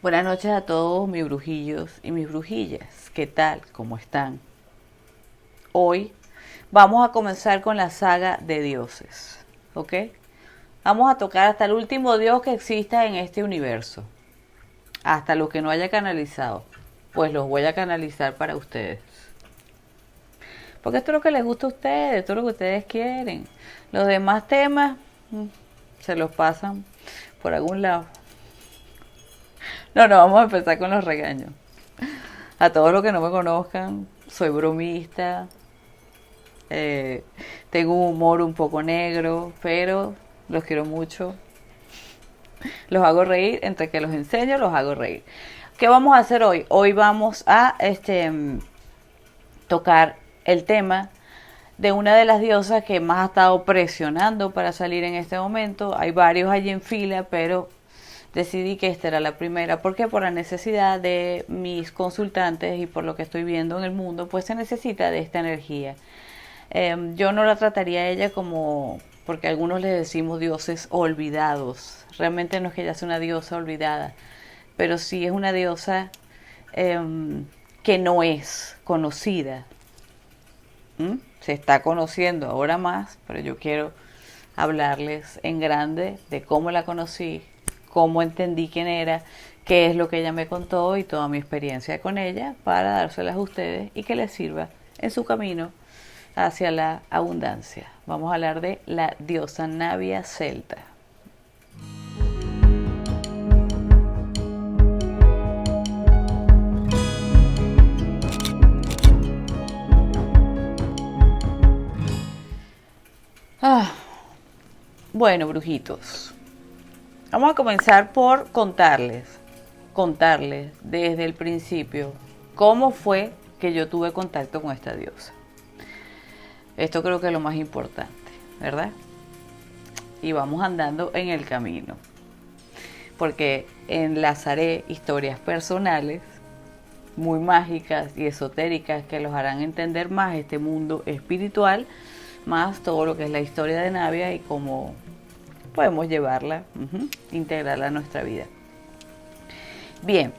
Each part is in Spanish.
Buenas noches a todos mis brujillos y mis brujillas. ¿Qué tal? ¿Cómo están? Hoy vamos a comenzar con la saga de dioses, ¿ok? Vamos a tocar hasta el último dios que exista en este universo, hasta lo que no haya canalizado, pues los voy a canalizar para ustedes. Porque esto es lo que les gusta a ustedes, esto es lo que ustedes quieren. Los demás temas se los pasan por algún lado. No, vamos a empezar con los regaños. A todos los que no me conozcan, soy bromista, tengo un humor un poco negro, pero los quiero mucho. Los hago reír, entre que los enseño, los hago reír. ¿Qué vamos a hacer hoy? Hoy vamos a tocar el tema de una de las diosas que más ha estado presionando para salir en este momento. Hay varios allí en fila, pero decidí que esta era la primera. ¿Por qué? Por la necesidad de mis consultantes y por lo que estoy viendo en el mundo, pues se necesita de esta energía. Yo no la trataría a ella como, porque a algunos les decimos dioses olvidados. Realmente no es que ella sea una diosa olvidada, pero sí es una diosa que no es conocida. Se está conociendo ahora más, pero yo quiero hablarles en grande de cómo la conocí, cómo entendí quién era, qué es lo que ella me contó y toda mi experiencia con ella para dárselas a ustedes y que les sirva en su camino hacia la abundancia. Vamos a hablar de la diosa Navia celta. Bueno, brujitos, vamos a comenzar por contarles desde el principio cómo fue que yo tuve contacto con esta diosa. Esto creo que es lo más importante, ¿verdad? Y vamos andando en el camino, porque enlazaré historias personales muy mágicas y esotéricas que los harán entender más este mundo espiritual, más todo lo que es la historia de Navia y cómo podemos llevarla, integrarla a nuestra vida. Bien,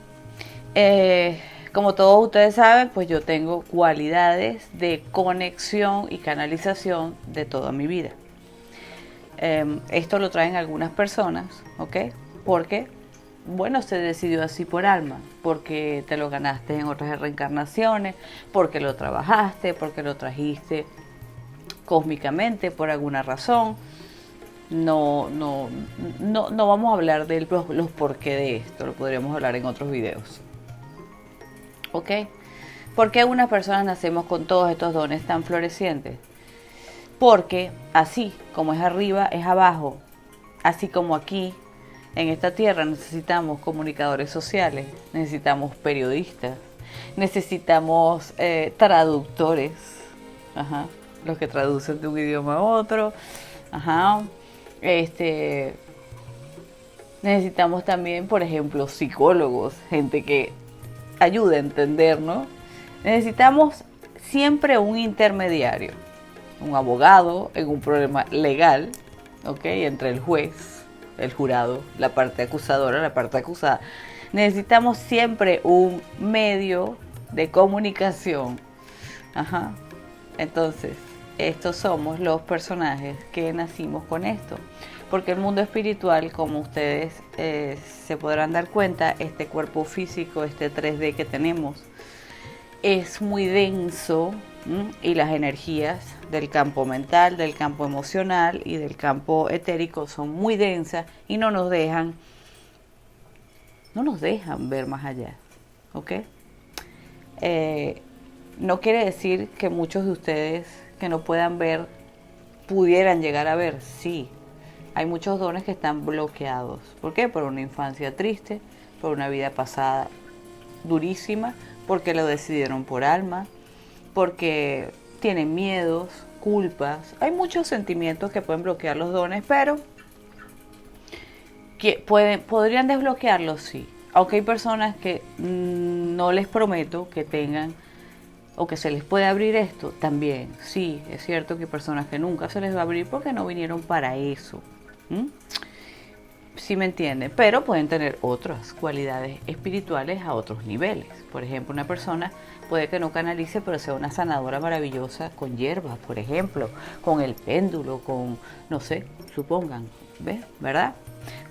como todos ustedes saben, pues yo tengo cualidades de conexión y canalización de toda mi vida. Esto lo traen algunas personas, ¿ok? Porque, bueno, se decidió así por alma, porque te lo ganaste en otras reencarnaciones, porque lo trabajaste, porque lo trajiste cósmicamente por alguna razón. No vamos a hablar de los por qué de esto, lo podríamos hablar en otros videos. ¿Ok? ¿Por qué algunas personas nacemos con todos estos dones tan florecientes? Porque así como es arriba, es abajo. Así como aquí, en esta tierra, necesitamos comunicadores sociales, necesitamos periodistas, necesitamos traductores, los que traducen de un idioma a otro, necesitamos también, por ejemplo, psicólogos, gente que ayude a entender, ¿no? Necesitamos siempre un intermediario, un abogado en un problema legal, ¿ok? Entre el juez, el jurado, la parte acusadora, la parte acusada. Necesitamos siempre un medio de comunicación. Entonces, estos somos los personajes que nacimos con esto. Porque el mundo espiritual, como ustedes se podrán dar cuenta, este cuerpo físico, este 3D que tenemos, es muy denso, y las energías del campo mental, del campo emocional y del campo etérico son muy densas y no nos dejan ver más allá, ¿ok? No quiere decir que muchos de ustedes que no puedan ver pudieran llegar a ver, sí. Hay muchos dones que están bloqueados. ¿Por qué? Por una infancia triste, por una vida pasada durísima, porque lo decidieron por alma, porque tienen miedos, culpas. Hay muchos sentimientos que pueden bloquear los dones, pero que podrían desbloquearlos, sí. Aunque hay personas que no les prometo que tengan o que se les puede abrir esto, también. Sí, es cierto que hay personas que nunca se les va a abrir porque no vinieron para eso. sí me entienden, pero pueden tener otras cualidades espirituales a otros niveles. Por ejemplo, una persona puede que no canalice, pero sea una sanadora maravillosa con hierbas, por ejemplo, con el péndulo, con, no sé, supongan, ¿ves? ¿Verdad?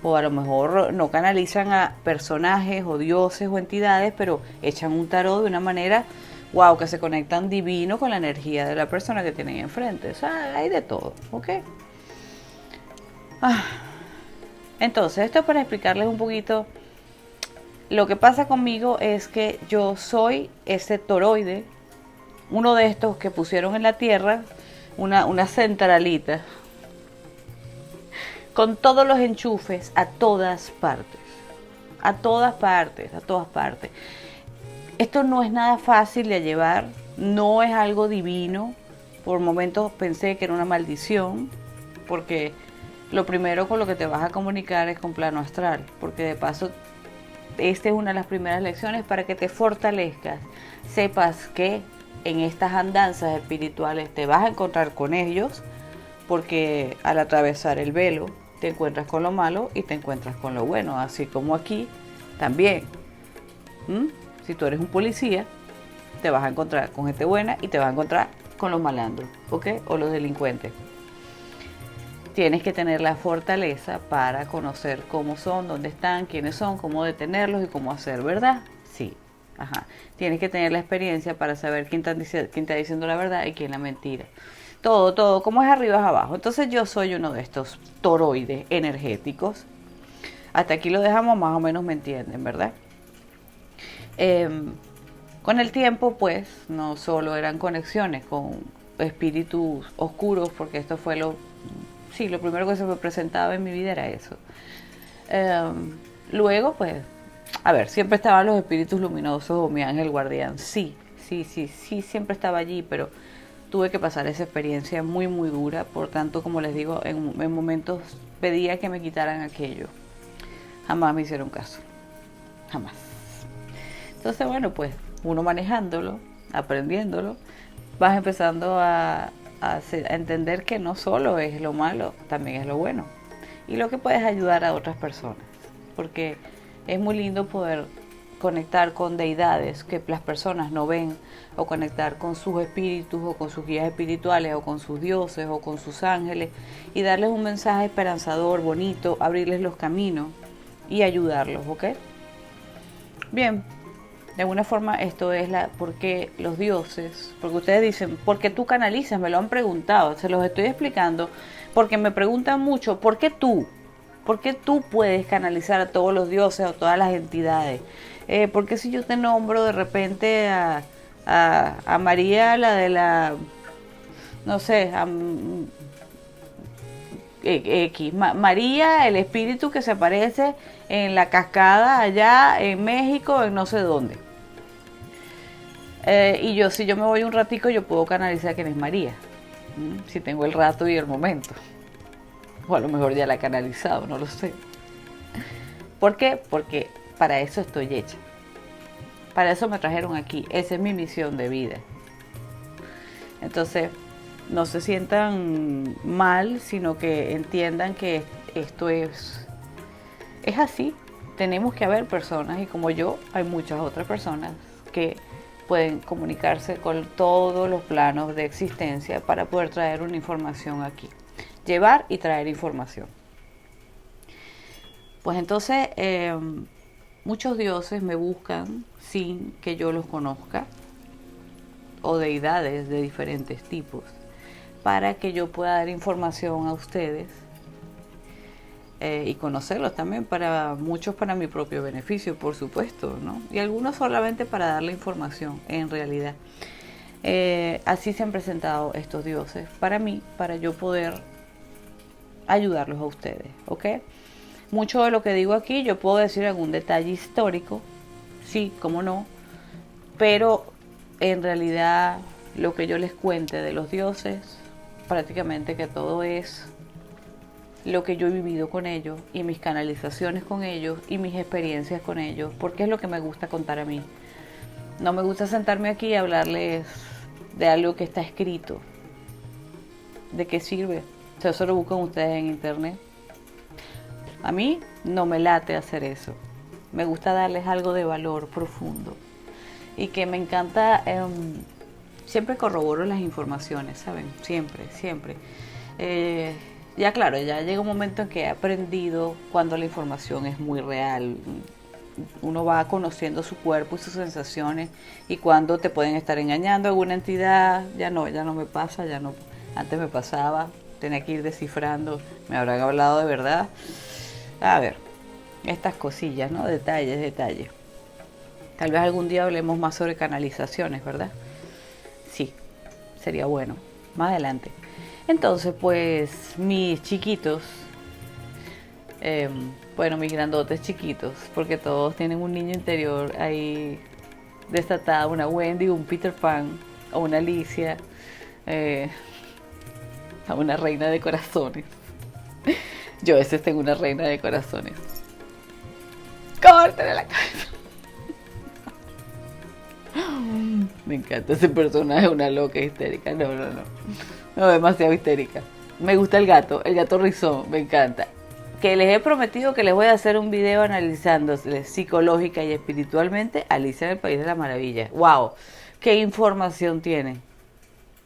O a lo mejor no canalizan a personajes o dioses o entidades, pero echan un tarot de una manera, wow, que se conectan divino con la energía de la persona que tienen enfrente. O sea, hay de todo, ¿ok? Entonces, esto es para explicarles un poquito. Lo que pasa conmigo es que yo soy ese toroide, uno de estos que pusieron en la tierra, una centralita, con todos los enchufes a todas partes, a todas partes, a todas partes. Esto no es nada fácil de llevar, no es algo divino. Por momentos pensé que era una maldición, porque lo primero con lo que te vas a comunicar es con plano astral, porque de paso esta es una de las primeras lecciones para que te fortalezcas, sepas que en estas andanzas espirituales te vas a encontrar con ellos, porque al atravesar el velo te encuentras con lo malo y te encuentras con lo bueno, así como aquí también. Si tú eres un policía, te vas a encontrar con gente buena y te vas a encontrar con los malandros, ¿ok? O los delincuentes. Tienes que tener la fortaleza para conocer cómo son, dónde están, quiénes son, cómo detenerlos y cómo hacer, ¿verdad? Sí. Ajá. Tienes que tener la experiencia para saber quién está diciendo la verdad y quién la mentira. Todo, como es arriba es abajo. Entonces yo soy uno de estos toroides energéticos. Hasta aquí lo dejamos, más o menos me entienden, ¿verdad? Con el tiempo, pues, no solo eran conexiones con espíritus oscuros, porque esto fue lo primero que se me presentaba en mi vida era eso. Luego, pues, a ver, siempre estaban los espíritus luminosos o mi ángel guardián. Sí, siempre estaba allí, pero tuve que pasar esa experiencia muy, muy dura. Por tanto, como les digo, en momentos pedía que me quitaran aquello. Jamás me hicieron caso. Jamás. Entonces, bueno, pues, uno manejándolo, aprendiéndolo, vas empezando a entender que no solo es lo malo, también es lo bueno. Y lo que puedes ayudar a otras personas. Porque es muy lindo poder conectar con deidades que las personas no ven, o conectar con sus espíritus, o con sus guías espirituales, o con sus dioses, o con sus ángeles, y darles un mensaje esperanzador, bonito, abrirles los caminos y ayudarlos, ¿ok? Bien. De alguna forma esto es porque los dioses, porque ustedes dicen, ¿por qué tú canalizas? Me lo han preguntado, se los estoy explicando, porque me preguntan mucho, ¿por qué tú? ¿Por qué tú puedes canalizar a todos los dioses o todas las entidades? ¿Por qué si yo te nombro de repente a María, la de la, no sé, María, el espíritu que se aparece en la cascada allá en México, en no sé dónde? Y si yo me voy un ratico, yo puedo canalizar quién es María, si tengo el rato y el momento. O a lo mejor ya la he canalizado, no lo sé. ¿Por qué? Porque para eso estoy hecha. Para eso me trajeron aquí. Esa es mi misión de vida. Entonces, no se sientan mal, sino que entiendan que esto es así. Tenemos que haber personas, y como yo, hay muchas otras personas que pueden comunicarse con todos los planos de existencia para poder traer una información aquí. Llevar y traer información. Pues entonces, muchos dioses me buscan sin que yo los conozca, o deidades de diferentes tipos, para que yo pueda dar información a ustedes y conocerlos también, para muchos para mi propio beneficio, por supuesto, ¿no? Y algunos solamente para darle información, en realidad. Así se han presentado estos dioses para mí, para yo poder ayudarlos a ustedes, ¿ok? Mucho de lo que digo aquí yo puedo decir algún detalle histórico, sí, cómo no, pero en realidad lo que yo les cuente de los dioses, prácticamente que todo es lo que yo he vivido con ellos, y mis canalizaciones con ellos, y mis experiencias con ellos, porque es lo que me gusta contar a mí. No me gusta sentarme aquí y hablarles de algo que está escrito. ¿De qué sirve? O sea, eso lo buscan ustedes en internet. A mí no me late hacer eso. Me gusta darles algo de valor profundo. Y que me encanta, siempre corroboro las informaciones, ¿saben? Siempre, siempre. Ya claro, ya llega un momento en que he aprendido cuando la información es muy real. Uno va conociendo su cuerpo y sus sensaciones y cuando te pueden estar engañando alguna entidad. Ya no me pasa, ya no. Antes me pasaba, tenía que ir descifrando, me habrán hablado de verdad. A ver, estas cosillas, ¿no? Detalles. Tal vez algún día hablemos más sobre canalizaciones, ¿verdad? Sí, sería bueno, más adelante. Entonces, pues, mis chiquitos, bueno, mis grandotes chiquitos, porque todos tienen un niño interior ahí desatado, una Wendy, un Peter Pan, o una Alicia, a una reina de corazones. Yo a veces tengo una reina de corazones. ¡Córtale la cabeza! Me encanta ese personaje, una loca histérica. No, demasiado histérica. Me gusta el gato rizón, me encanta. Que les he prometido que les voy a hacer un video analizándose psicológica y espiritualmente Alicia en el País de la Maravilla. ¡Wow! ¿Qué información tienen?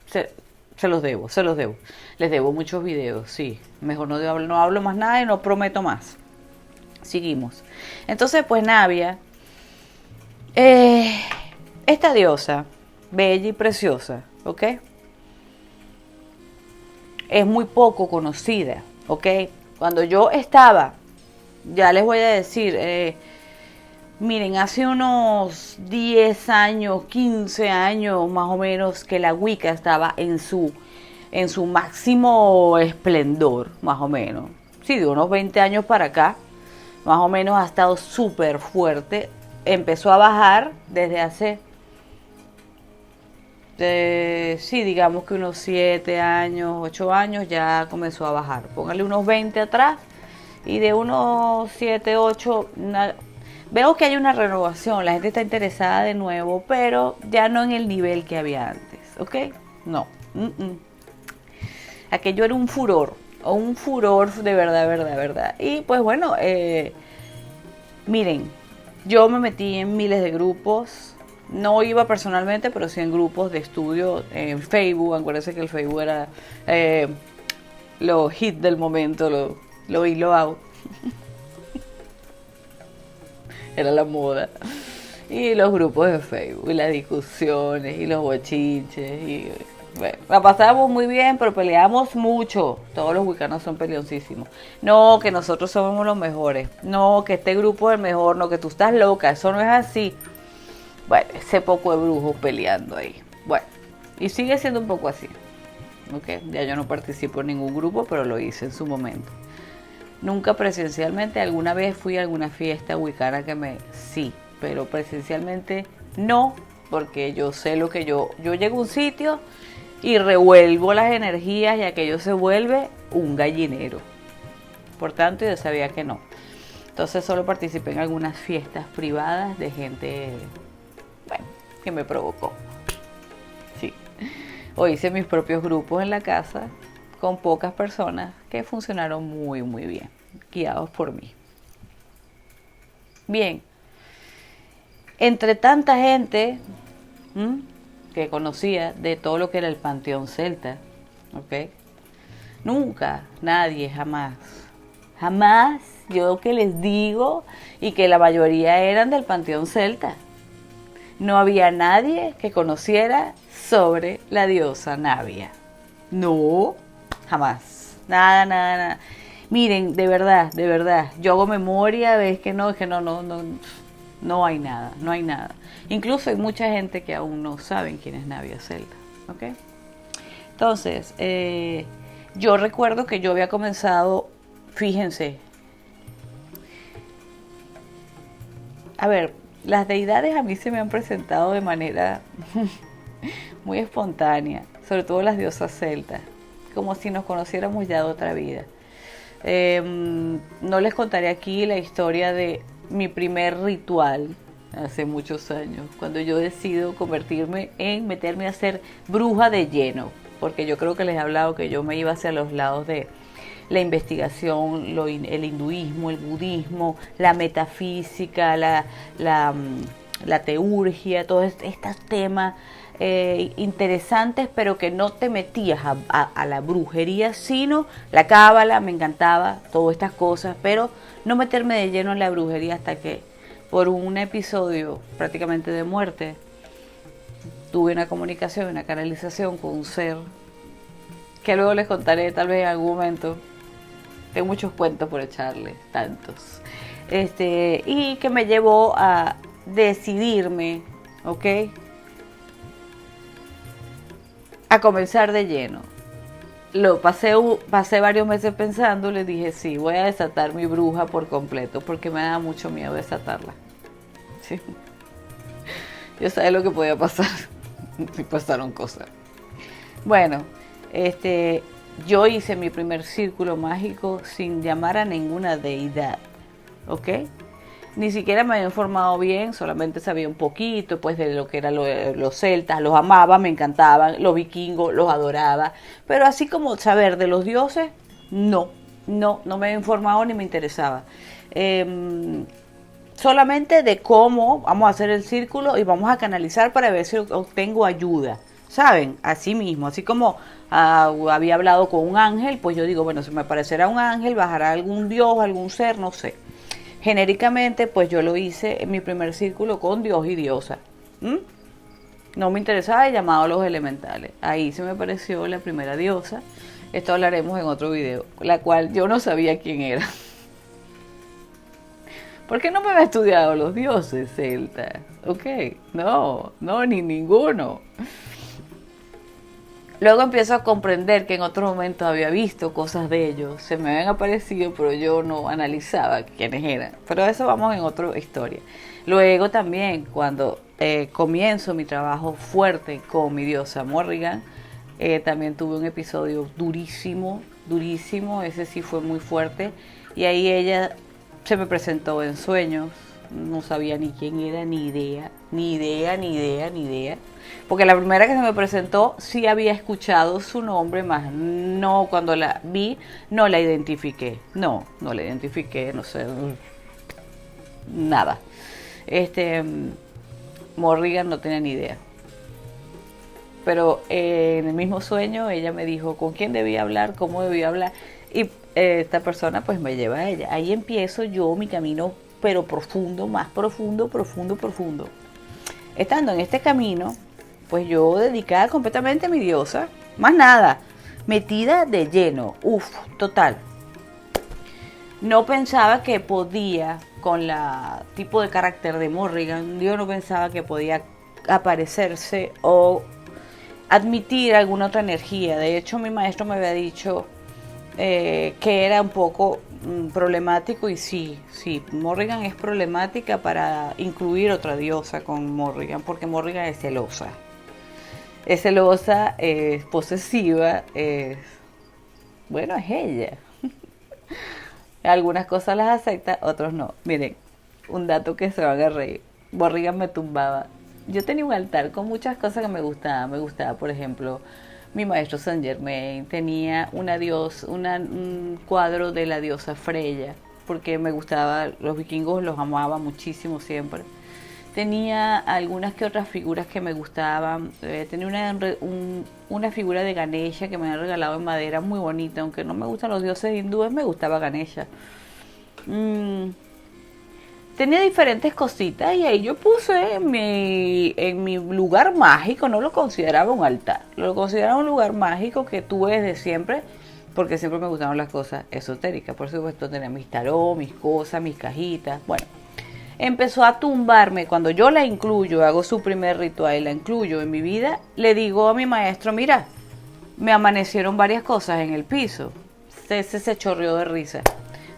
Se los debo. Les debo muchos videos, sí. Mejor no hablo más nada y no prometo más. Seguimos. Entonces, pues Navia, esta diosa, bella y preciosa, ¿ok? Es muy poco conocida, ¿ok? Cuando yo estaba, ya les voy a decir, miren, hace unos 10 años, 15 años más o menos que la Wicca estaba en su máximo esplendor, más o menos. Sí, de unos 20 años para acá, más o menos ha estado súper fuerte. Empezó a bajar desde hace, sí, digamos que unos 7 años, 8 años ya comenzó a bajar. Póngale unos 20 atrás y de unos 7, 8... Veo que hay una renovación, la gente está interesada de nuevo, pero ya no en el nivel que había antes, ¿ok? No. Aquello era un furor de verdad. Y pues bueno, miren, yo me metí en miles de grupos, no iba personalmente, pero sí en grupos de estudio, en Facebook. Acuérdense que el Facebook era lo hit del momento, lo in, lo out. Era la moda. Y los grupos de Facebook, y las discusiones, y los bochinches, y bueno, la pasábamos muy bien, pero peleamos mucho. Todos los wiccanos son peleoncísimos. No, que nosotros somos los mejores. No, que este grupo es el mejor. No, que tú estás loca. Eso no es así. Bueno, ese poco de brujos peleando ahí. Bueno, y sigue siendo un poco así. Ok, ya yo no participo en ningún grupo, pero lo hice en su momento. Nunca presencialmente, alguna vez fui a alguna fiesta wicana sí, pero presencialmente no, porque yo sé lo que yo llego a un sitio y revuelvo las energías y aquello se vuelve un gallinero. Por tanto, yo sabía que no. Entonces solo participé en algunas fiestas privadas de gente, bueno, que me provocó. Sí. O hice mis propios grupos en la casa con pocas personas que funcionaron muy bien, guiados por mí. Bien, entre tanta gente que conocía de todo lo que era el panteón celta, ¿ok? Nunca, nadie, jamás, yo que les digo, y que la mayoría eran del panteón celta, no había nadie que conociera sobre la diosa Navia. No, jamás. Nada. Miren, de verdad. Yo hago memoria, ves que no hay nada. Incluso hay mucha gente que aún no saben quién es Navia Celta, ¿ok? Entonces, yo recuerdo que yo había comenzado, fíjense, a ver, las deidades a mí se me han presentado de manera muy espontánea, sobre todo las diosas celtas, como si nos conociéramos ya de otra vida. No les contaré aquí la historia de mi primer ritual hace muchos años, cuando yo decido meterme a ser bruja de lleno, porque yo creo que les he hablado que yo me iba hacia los lados de la investigación, el hinduismo, el budismo, la metafísica, la teurgia, todos estos temas interesantes, pero que no te metías a la brujería, sino la cábala, me encantaba, todas estas cosas, pero no meterme de lleno en la brujería hasta que por un episodio prácticamente de muerte tuve una comunicación, una canalización con un ser que luego les contaré tal vez en algún momento. Tengo muchos cuentos por echarle, tantos. Y que me llevó a decidirme, ¿ok? A comenzar de lleno. Lo pasé varios meses pensando, le dije, sí, voy a desatar mi bruja por completo, porque me da mucho miedo desatarla. ¿Sí? Yo sabía lo que podía pasar. Y pasaron cosas. Bueno, yo hice mi primer círculo mágico sin llamar a ninguna deidad, ¿ok? Ni siquiera me había informado bien, solamente sabía un poquito pues de lo que eran los celtas, los amaba, me encantaban, los vikingos, los adoraba, pero así como saber de los dioses, no me había informado ni me interesaba. Solamente de cómo vamos a hacer el círculo y vamos a canalizar para ver si obtengo ayuda, ¿saben? Así mismo, así como había hablado con un ángel, pues yo digo, bueno, si me aparecerá un ángel, bajará algún dios, algún ser, no sé. Genéricamente, pues yo lo hice en mi primer círculo con Dios y diosa. No me interesaba el llamado a los elementales. Ahí se me apareció la primera diosa. Esto hablaremos en otro video, la cual yo no sabía quién era. ¿Por qué no me había estudiado los dioses celtas? Ok, no, ni ninguno. Luego empiezo a comprender que en otros momentos había visto cosas de ellos, se me habían aparecido, pero yo no analizaba quiénes eran. Pero eso vamos en otra historia. Luego también, cuando comienzo mi trabajo fuerte con mi diosa Morrigan, también tuve un episodio durísimo, ese sí fue muy fuerte. Y ahí ella se me presentó en sueños, no sabía ni quién era, ni idea. Porque la primera que se me presentó sí había escuchado su nombre, más no, cuando la vi no la identifiqué. No la identifiqué, no sé, nada. Morrigan no tenía ni idea. Pero en el mismo sueño ella me dijo con quién debía hablar, cómo debía hablar. Y esta persona pues me lleva a ella. Ahí empiezo yo mi camino, pero profundo, más profundo. Estando en este camino, pues yo dedicada completamente a mi diosa, más nada, metida de lleno, total. No pensaba que podía, con la tipo de carácter de Morrigan, yo no pensaba que podía aparecerse o admitir alguna otra energía. De hecho, mi maestro me había dicho que era un poco problemático, y sí, Morrigan es problemática para incluir otra diosa con Morrigan, porque Morrigan es celosa, es posesiva, es ella. Algunas cosas las acepta, otros no. Miren, un dato que se van a reír. Morrigan me tumbaba. Yo tenía un altar con muchas cosas que me gustaban. Me gustaba, por ejemplo, mi maestro Saint Germain. Tenía un cuadro de la diosa Freya, porque me gustaba, los vikingos los amaba muchísimo siempre. Tenía algunas que otras figuras que me gustaban. Tenía una figura de Ganesha que me han regalado en madera, muy bonita. Aunque no me gustan los dioses hindúes, me gustaba Ganesha. Tenía diferentes cositas, y ahí yo puse en mi lugar mágico. No lo consideraba un altar, lo consideraba un lugar mágico que tuve desde siempre, porque siempre me gustaron las cosas esotéricas. Por supuesto, tenía mis tarot, mis cosas, mis cajitas. Bueno, empezó a tumbarme. Cuando yo la incluyo, hago su primer ritual y la incluyo en mi vida, le digo a mi maestro, mira, me amanecieron varias cosas en el piso. Se chorreó de risa.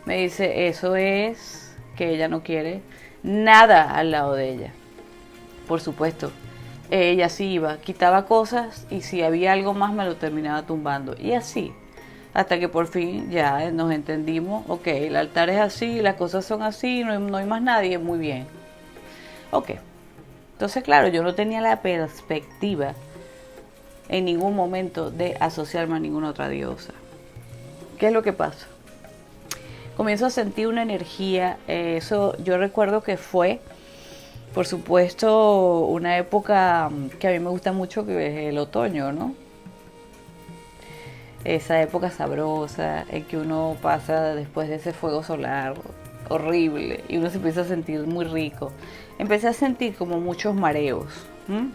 Me dice, eso es que ella no quiere nada al lado de ella. Por supuesto, ella sí iba, quitaba cosas, y si había algo más me lo terminaba tumbando. Y así, hasta que por fin ya nos entendimos. Ok, el altar es así, las cosas son así, no hay más nadie, muy bien. Ok, entonces claro, yo no tenía la perspectiva en ningún momento de asociarme a ninguna otra diosa. ¿Qué es lo que pasa? Comienzo a sentir una energía, eso yo recuerdo que fue, por supuesto, una época que a mí me gusta mucho, que es el otoño, ¿no? Esa época sabrosa en que uno pasa después de ese fuego solar horrible y uno se empieza a sentir muy rico. Empecé a sentir como muchos mareos, ¿m?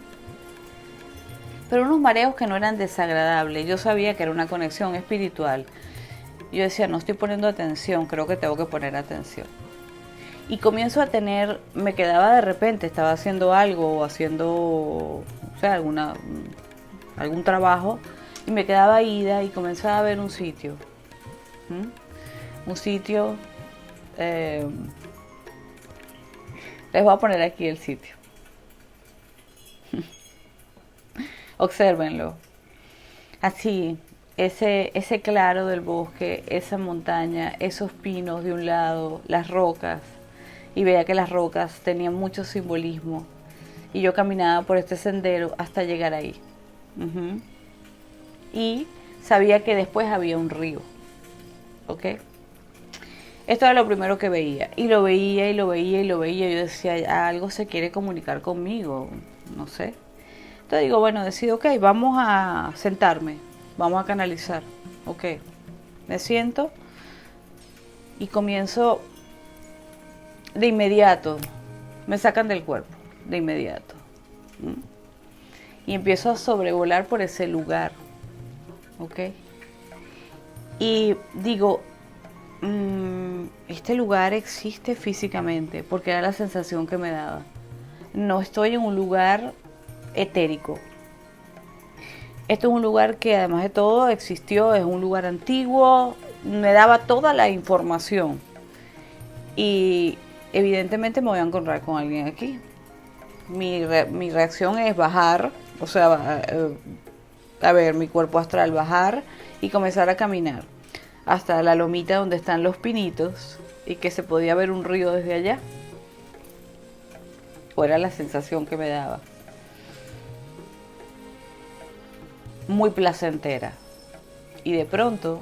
Pero unos mareos que no eran desagradables. Yo sabía que era una conexión espiritual. Yo decía, no estoy poniendo atención, creo que tengo que poner atención. Y comienzo a tener, me quedaba de repente, estaba haciendo algo o haciendo, o sea, algún trabajo, y me quedaba ida y comenzaba a ver un sitio. Un sitio, les voy a poner aquí el sitio. Obsérvenlo. Así, ese claro del bosque, esa montaña, esos pinos de un lado, las rocas. Y veía que las rocas tenían mucho simbolismo. Y yo caminaba por este sendero hasta llegar ahí. Y sabía que después había un río. ¿Ok? Esto era lo primero que veía. Y lo veía y lo veía y lo veía. Yo decía, algo se quiere comunicar conmigo. No sé. Entonces digo, bueno, decido, ok, vamos a sentarme. Vamos a canalizar. Ok. Me siento y comienzo de inmediato. Me sacan del cuerpo. De inmediato. Y empiezo a sobrevolar por ese lugar. ¿Ok? Y digo, este lugar existe físicamente, porque era la sensación que me daba. No estoy en un lugar etérico. Esto es un lugar que además de todo existió, es un lugar antiguo, me daba toda la información. Y evidentemente me voy a encontrar con alguien aquí. Mi reacción es bajar, o sea, a ver, mi cuerpo astral bajar y comenzar a caminar hasta la lomita donde están los pinitos y que se podía ver un río desde allá. O era la sensación que me daba. Muy placentera. Y de pronto,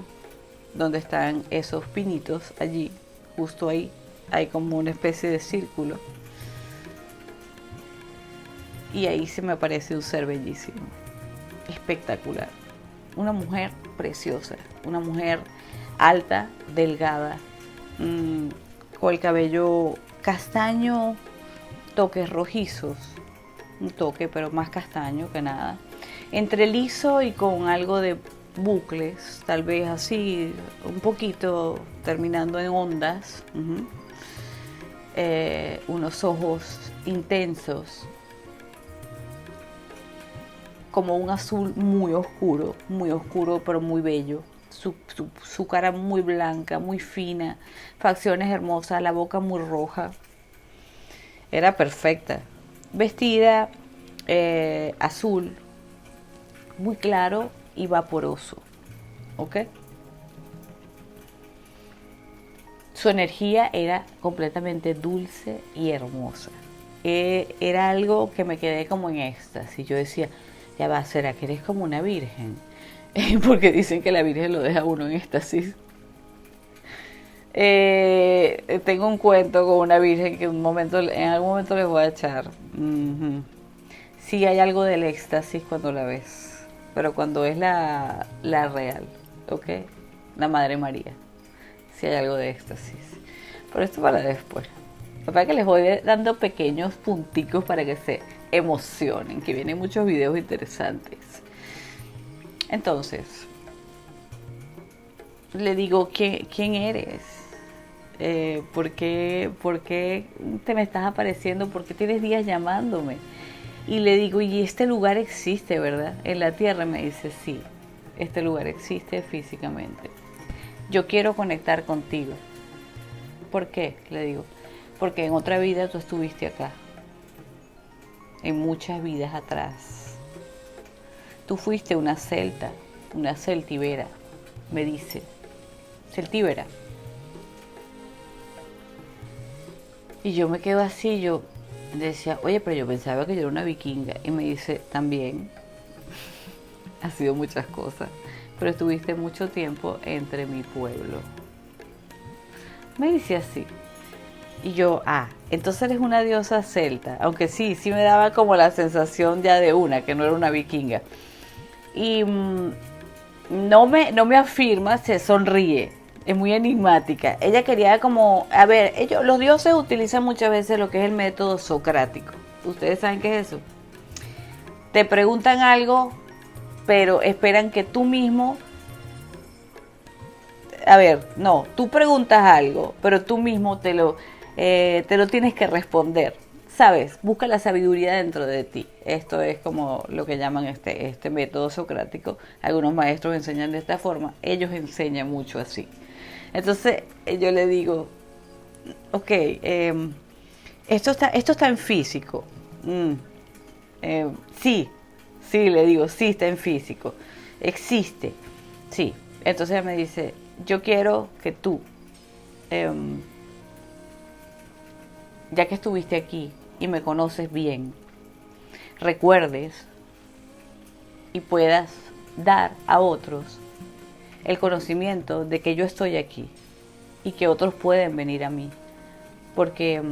donde están esos pinitos, allí, justo ahí, hay como una especie de círculo. Y ahí se me aparece un ser bellísimo, espectacular. Una mujer preciosa, una mujer alta, delgada, con el cabello castaño, toques rojizos, un toque pero más castaño que nada, entre liso y con algo de bucles, tal vez así, un poquito terminando en ondas, unos ojos intensos, como un azul muy oscuro pero muy bello. Su cara muy blanca, muy fina, facciones hermosas, la boca muy roja. Era perfecta. Vestida azul, muy claro y vaporoso. ¿Ok? Su energía era completamente dulce y hermosa. Era algo que me quedé como en éxtasis. Yo decía, ya va, ¿será que eres como una virgen? Porque dicen que la virgen lo deja a uno en éxtasis. Tengo un cuento con una virgen que en algún momento les voy a echar. Sí hay algo del éxtasis cuando la ves, pero cuando es la real, ¿ok? La Madre María. Sí hay algo de éxtasis. Pero esto para después. Para que les voy dando pequeños punticos para que se emocionen, que vienen muchos videos interesantes. Entonces, le digo, ¿quién eres? ¿Por qué te me estás apareciendo? ¿Por qué tienes días llamándome? Y le digo, y este lugar existe, ¿verdad? En la tierra. Me dice, sí, este lugar existe físicamente. Yo quiero conectar contigo. ¿Por qué? Le digo, porque en otra vida tú estuviste acá. En muchas vidas atrás. Tú fuiste una celta, una celtíbera, me dice. Celtíbera. Y yo me quedo así, yo decía, oye, pero yo pensaba que yo era una vikinga. Y me dice, también, ha sido muchas cosas. pero estuviste mucho tiempo entre mi pueblo. Me dice así. Y yo, entonces eres una diosa celta. Aunque sí me daba como la sensación ya de que no era una vikinga. Y no me afirma, se sonríe. Es muy enigmática. Ella quería como, a ver, los dioses utilizan muchas veces lo que es el método socrático. ¿Ustedes saben qué es eso? Te preguntan algo, pero esperan que tú mismo... A ver, no, tú preguntas algo, pero tú mismo te lo tienes que responder. ¿Sabes? Busca la sabiduría dentro de ti. Esto es como lo que llaman este método socrático. Algunos maestros enseñan de esta forma. Ellos enseñan mucho así. Entonces yo le digo, ok, esto está en físico. Sí, le digo, sí está en físico. Existe, sí. Entonces ella me dice, yo quiero que tú, ya que estuviste aquí y me conoces bien, recuerdes y puedas dar a otros el conocimiento de que yo estoy aquí y que otros pueden venir a mí, porque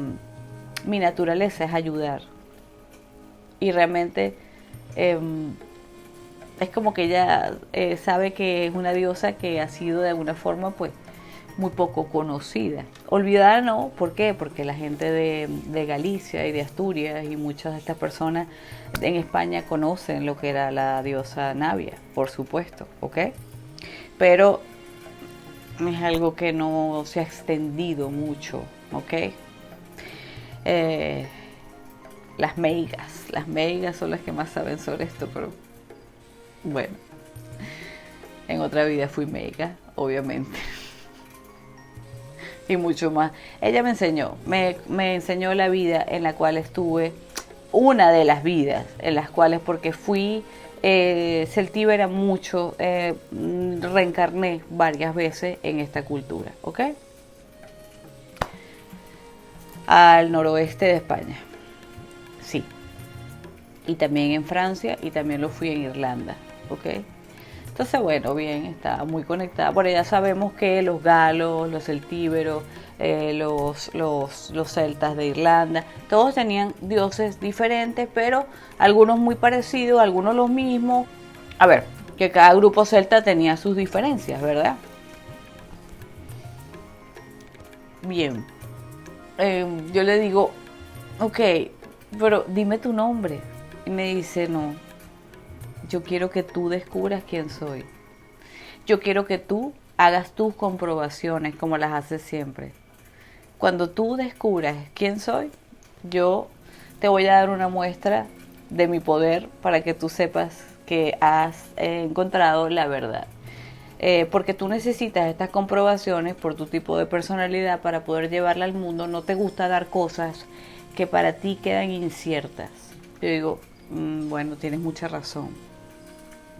mi naturaleza es ayudar y realmente es como que ella sabe que es una diosa que ha sido de alguna forma pues muy poco conocida. Olvidada no, ¿por qué? Porque la gente de Galicia y de Asturias y muchas de estas personas en España conocen lo que era la diosa Navia, por supuesto, ¿ok? Pero es algo que no se ha extendido mucho, ¿ok? Las meigas son las que más saben sobre esto, pero bueno, en otra vida fui meiga, obviamente. Y mucho más. Ella me enseñó, me enseñó la vida en la cual estuve, una de las vidas en las cuales, porque fui celtíbera mucho, reencarné varias veces en esta cultura, ¿ok? Al noroeste de España, sí. Y también en Francia y también lo fui en Irlanda, ¿ok? Entonces, bueno, bien, está muy conectada. Bueno, ya sabemos que los galos, los celtíberos, los celtas de Irlanda, todos tenían dioses diferentes, pero algunos muy parecidos, algunos los mismos. A ver, que cada grupo celta tenía sus diferencias, ¿verdad? Bien, yo le digo, ok, pero dime tu nombre. Y me dice, no, yo quiero que tú descubras quién soy. Yo quiero que tú hagas tus comprobaciones como las haces siempre. Cuando tú descubras quién soy, yo te voy a dar una muestra de mi poder para que tú sepas que has encontrado la verdad. Porque tú necesitas estas comprobaciones por tu tipo de personalidad para poder llevarla al mundo. No te gusta dar cosas que para ti quedan inciertas. Yo digo, bueno, tienes mucha razón.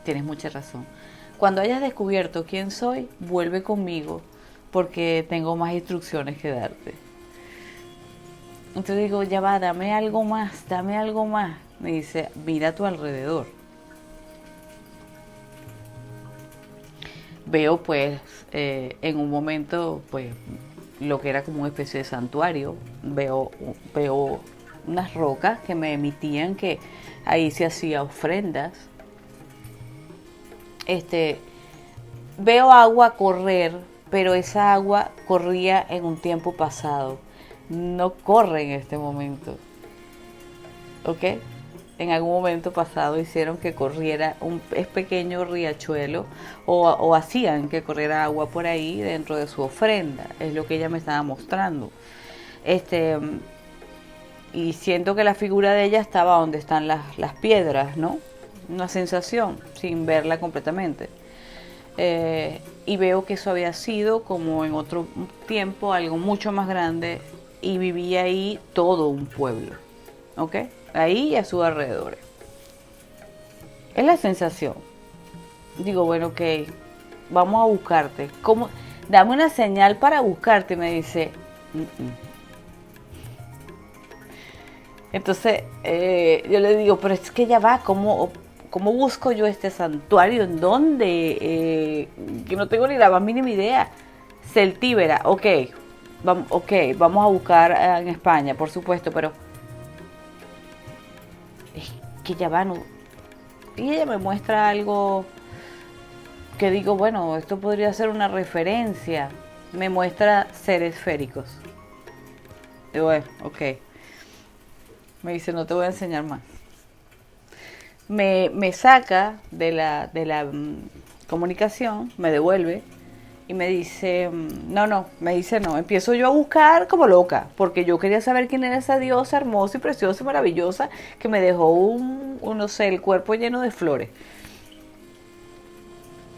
Tienes mucha razón. Cuando hayas descubierto quién soy, vuelve conmigo porque tengo más instrucciones que darte. Entonces digo, ya va, dame algo más, dame algo más. Me dice, mira a tu alrededor. Veo pues en un momento pues lo que era como una especie de santuario. Veo unas rocas que me emitían que ahí se hacía ofrendas. Veo agua correr, pero esa agua corría en un tiempo pasado. No corre en este momento. ¿Ok? En algún momento pasado hicieron que corriera un pequeño riachuelo o hacían que corriera agua por ahí dentro de su ofrenda. Es lo que ella me estaba mostrando. Y siento que la figura de ella estaba donde están las piedras, ¿no? Una sensación, sin verla completamente. Y veo que eso había sido, como en otro tiempo, algo mucho más grande y vivía ahí todo un pueblo, ¿ok? Ahí y a sus alrededores. Es la sensación. Digo, bueno, ok, vamos a buscarte. ¿Cómo? Dame una señal para buscarte, me dice. Entonces yo le digo, pero es que ya va, ¿cómo busco yo este santuario? ¿En dónde? Que no tengo ni la más mínima idea. Celtíbera, ok, vamos a buscar en España, por supuesto, pero es que ya va, no. Y ella me muestra algo que digo, bueno, esto podría ser una referencia. Me muestra seres féricos. Digo, bueno, ok. Me dice, no te voy a enseñar más. Me saca de la comunicación, me devuelve y me dice, me dice no. Empiezo yo a buscar como loca, porque yo quería saber quién era esa diosa hermosa y preciosa y maravillosa que me dejó no sé, el cuerpo lleno de flores.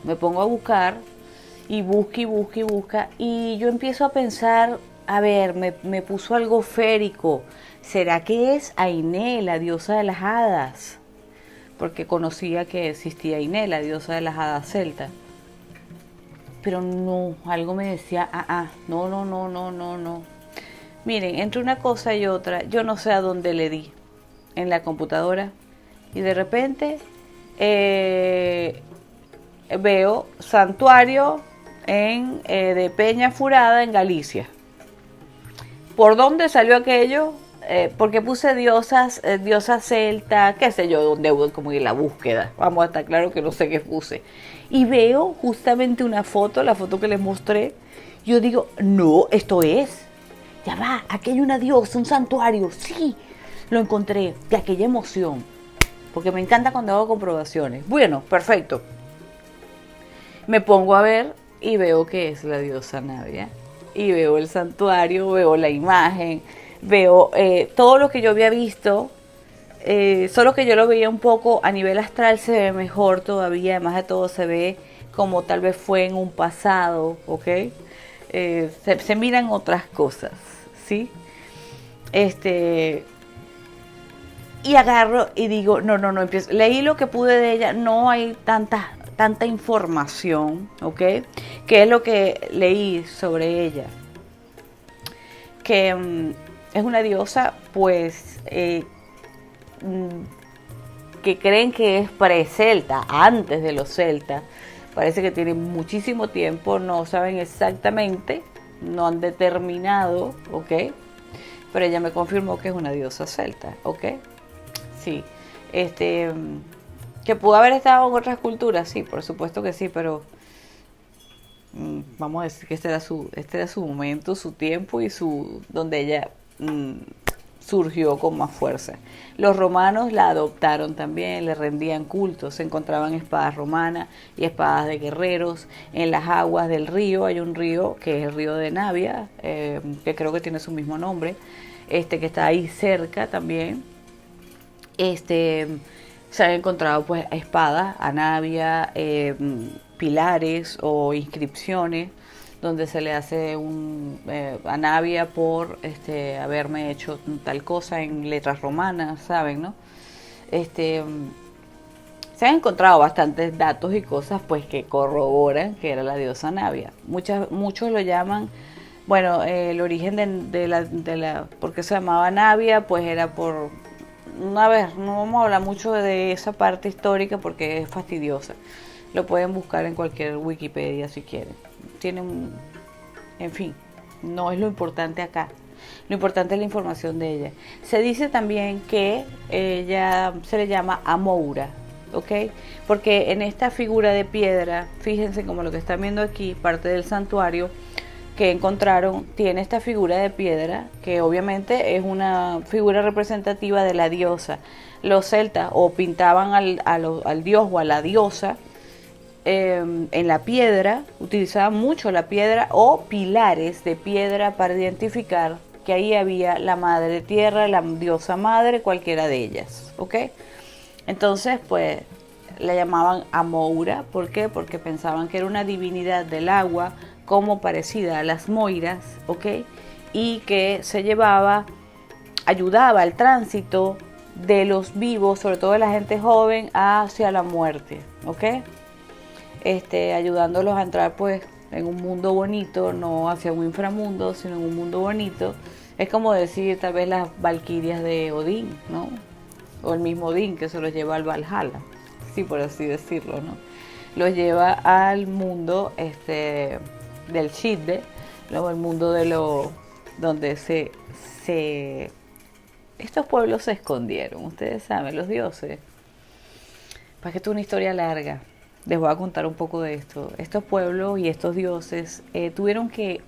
Me pongo a buscar y busca y busca y busca y yo empiezo a pensar, a ver, me puso algo férico. ¿Será que es Ainé, la diosa de las hadas? Porque conocía que existía Ainé, la diosa de las hadas celtas. Pero no, algo me decía, no. Miren, entre una cosa y otra, yo no sé a dónde le di en la computadora y de repente veo santuario de Peña Furada en Galicia. ¿Por dónde salió aquello? Porque puse diosas celta, qué sé yo, donde como en la búsqueda. Vamos a estar claro que no sé qué puse. Y veo justamente una foto, la foto que les mostré. Yo digo, no, esto es. Ya va, aquí hay una diosa, un santuario. Sí, lo encontré. De aquella emoción. Porque me encanta cuando hago comprobaciones. Bueno, perfecto. Me pongo a ver y veo que es la diosa Navia. Y veo el santuario, veo la imagen, veo todo lo que yo había visto, solo que yo lo veía un poco a nivel astral, se ve mejor todavía, además de todo se ve como tal vez fue en un pasado, ¿ok? Se miran otras cosas, ¿sí? Y agarro y digo, no, empiezo. Leí lo que pude de ella, no hay tanta información, ¿ok? ¿Qué es lo que leí sobre ella? Que es una diosa, pues, que creen que es pre-celta, antes de los celtas. Parece que tiene muchísimo tiempo, no saben exactamente, no han determinado, ¿ok? Pero ella me confirmó que es una diosa celta, ¿ok? Sí, que pudo haber estado en otras culturas, sí, por supuesto que sí, pero vamos a decir que este era su momento, su tiempo y donde ella surgió con más fuerza. Los romanos la adoptaron también, le rendían culto, se encontraban espadas romanas y espadas de guerreros en las aguas del río. Hay un río que es el río de Navia, que creo que tiene su mismo nombre, que está ahí cerca también. Se han encontrado pues espadas, anavia, pilares o inscripciones donde se le hace a Navia por haberme hecho tal cosa en letras romanas, ¿saben? ¿No? Se han encontrado bastantes datos y cosas pues que corroboran que era la diosa Navia. Muchos lo llaman, bueno, el origen de la por qué se llamaba Navia, pues era por, a ver, no vamos a hablar mucho de esa parte histórica porque es fastidiosa. Lo pueden buscar en cualquier Wikipedia si quieren. En fin, no es lo importante acá. Lo importante es la información de ella. Se dice también que ella se le llama Amoura, ¿ok? Porque en esta figura de piedra, fíjense como lo que están viendo aquí, parte del santuario que encontraron, tiene esta figura de piedra, que obviamente es una figura representativa de la diosa. Los celtas o pintaban al dios o a la diosa en la piedra, utilizaban mucho la piedra o pilares de piedra para identificar que ahí había la madre tierra, la diosa madre, cualquiera de ellas, ¿ok? Entonces, pues, la llamaban Amoura, ¿por qué? Porque pensaban que era una divinidad del agua, como parecida a las moiras, ¿ok? Y que ayudaba al tránsito de los vivos, sobre todo de la gente joven, hacia la muerte, ¿ok? Ayudándolos a entrar pues en un mundo bonito, no hacia un inframundo, sino en un mundo bonito. Es como decir tal vez las valquirias de Odín, ¿no? O el mismo Odín que se los lleva al Valhalla, sí, por así decirlo, ¿no? Los lleva al mundo del Shidde, luego al mundo de lo donde se estos pueblos se escondieron, ustedes saben, los dioses. Para que esto es una historia larga, les voy a contar un poco de esto. Estos pueblos y estos dioses tuvieron que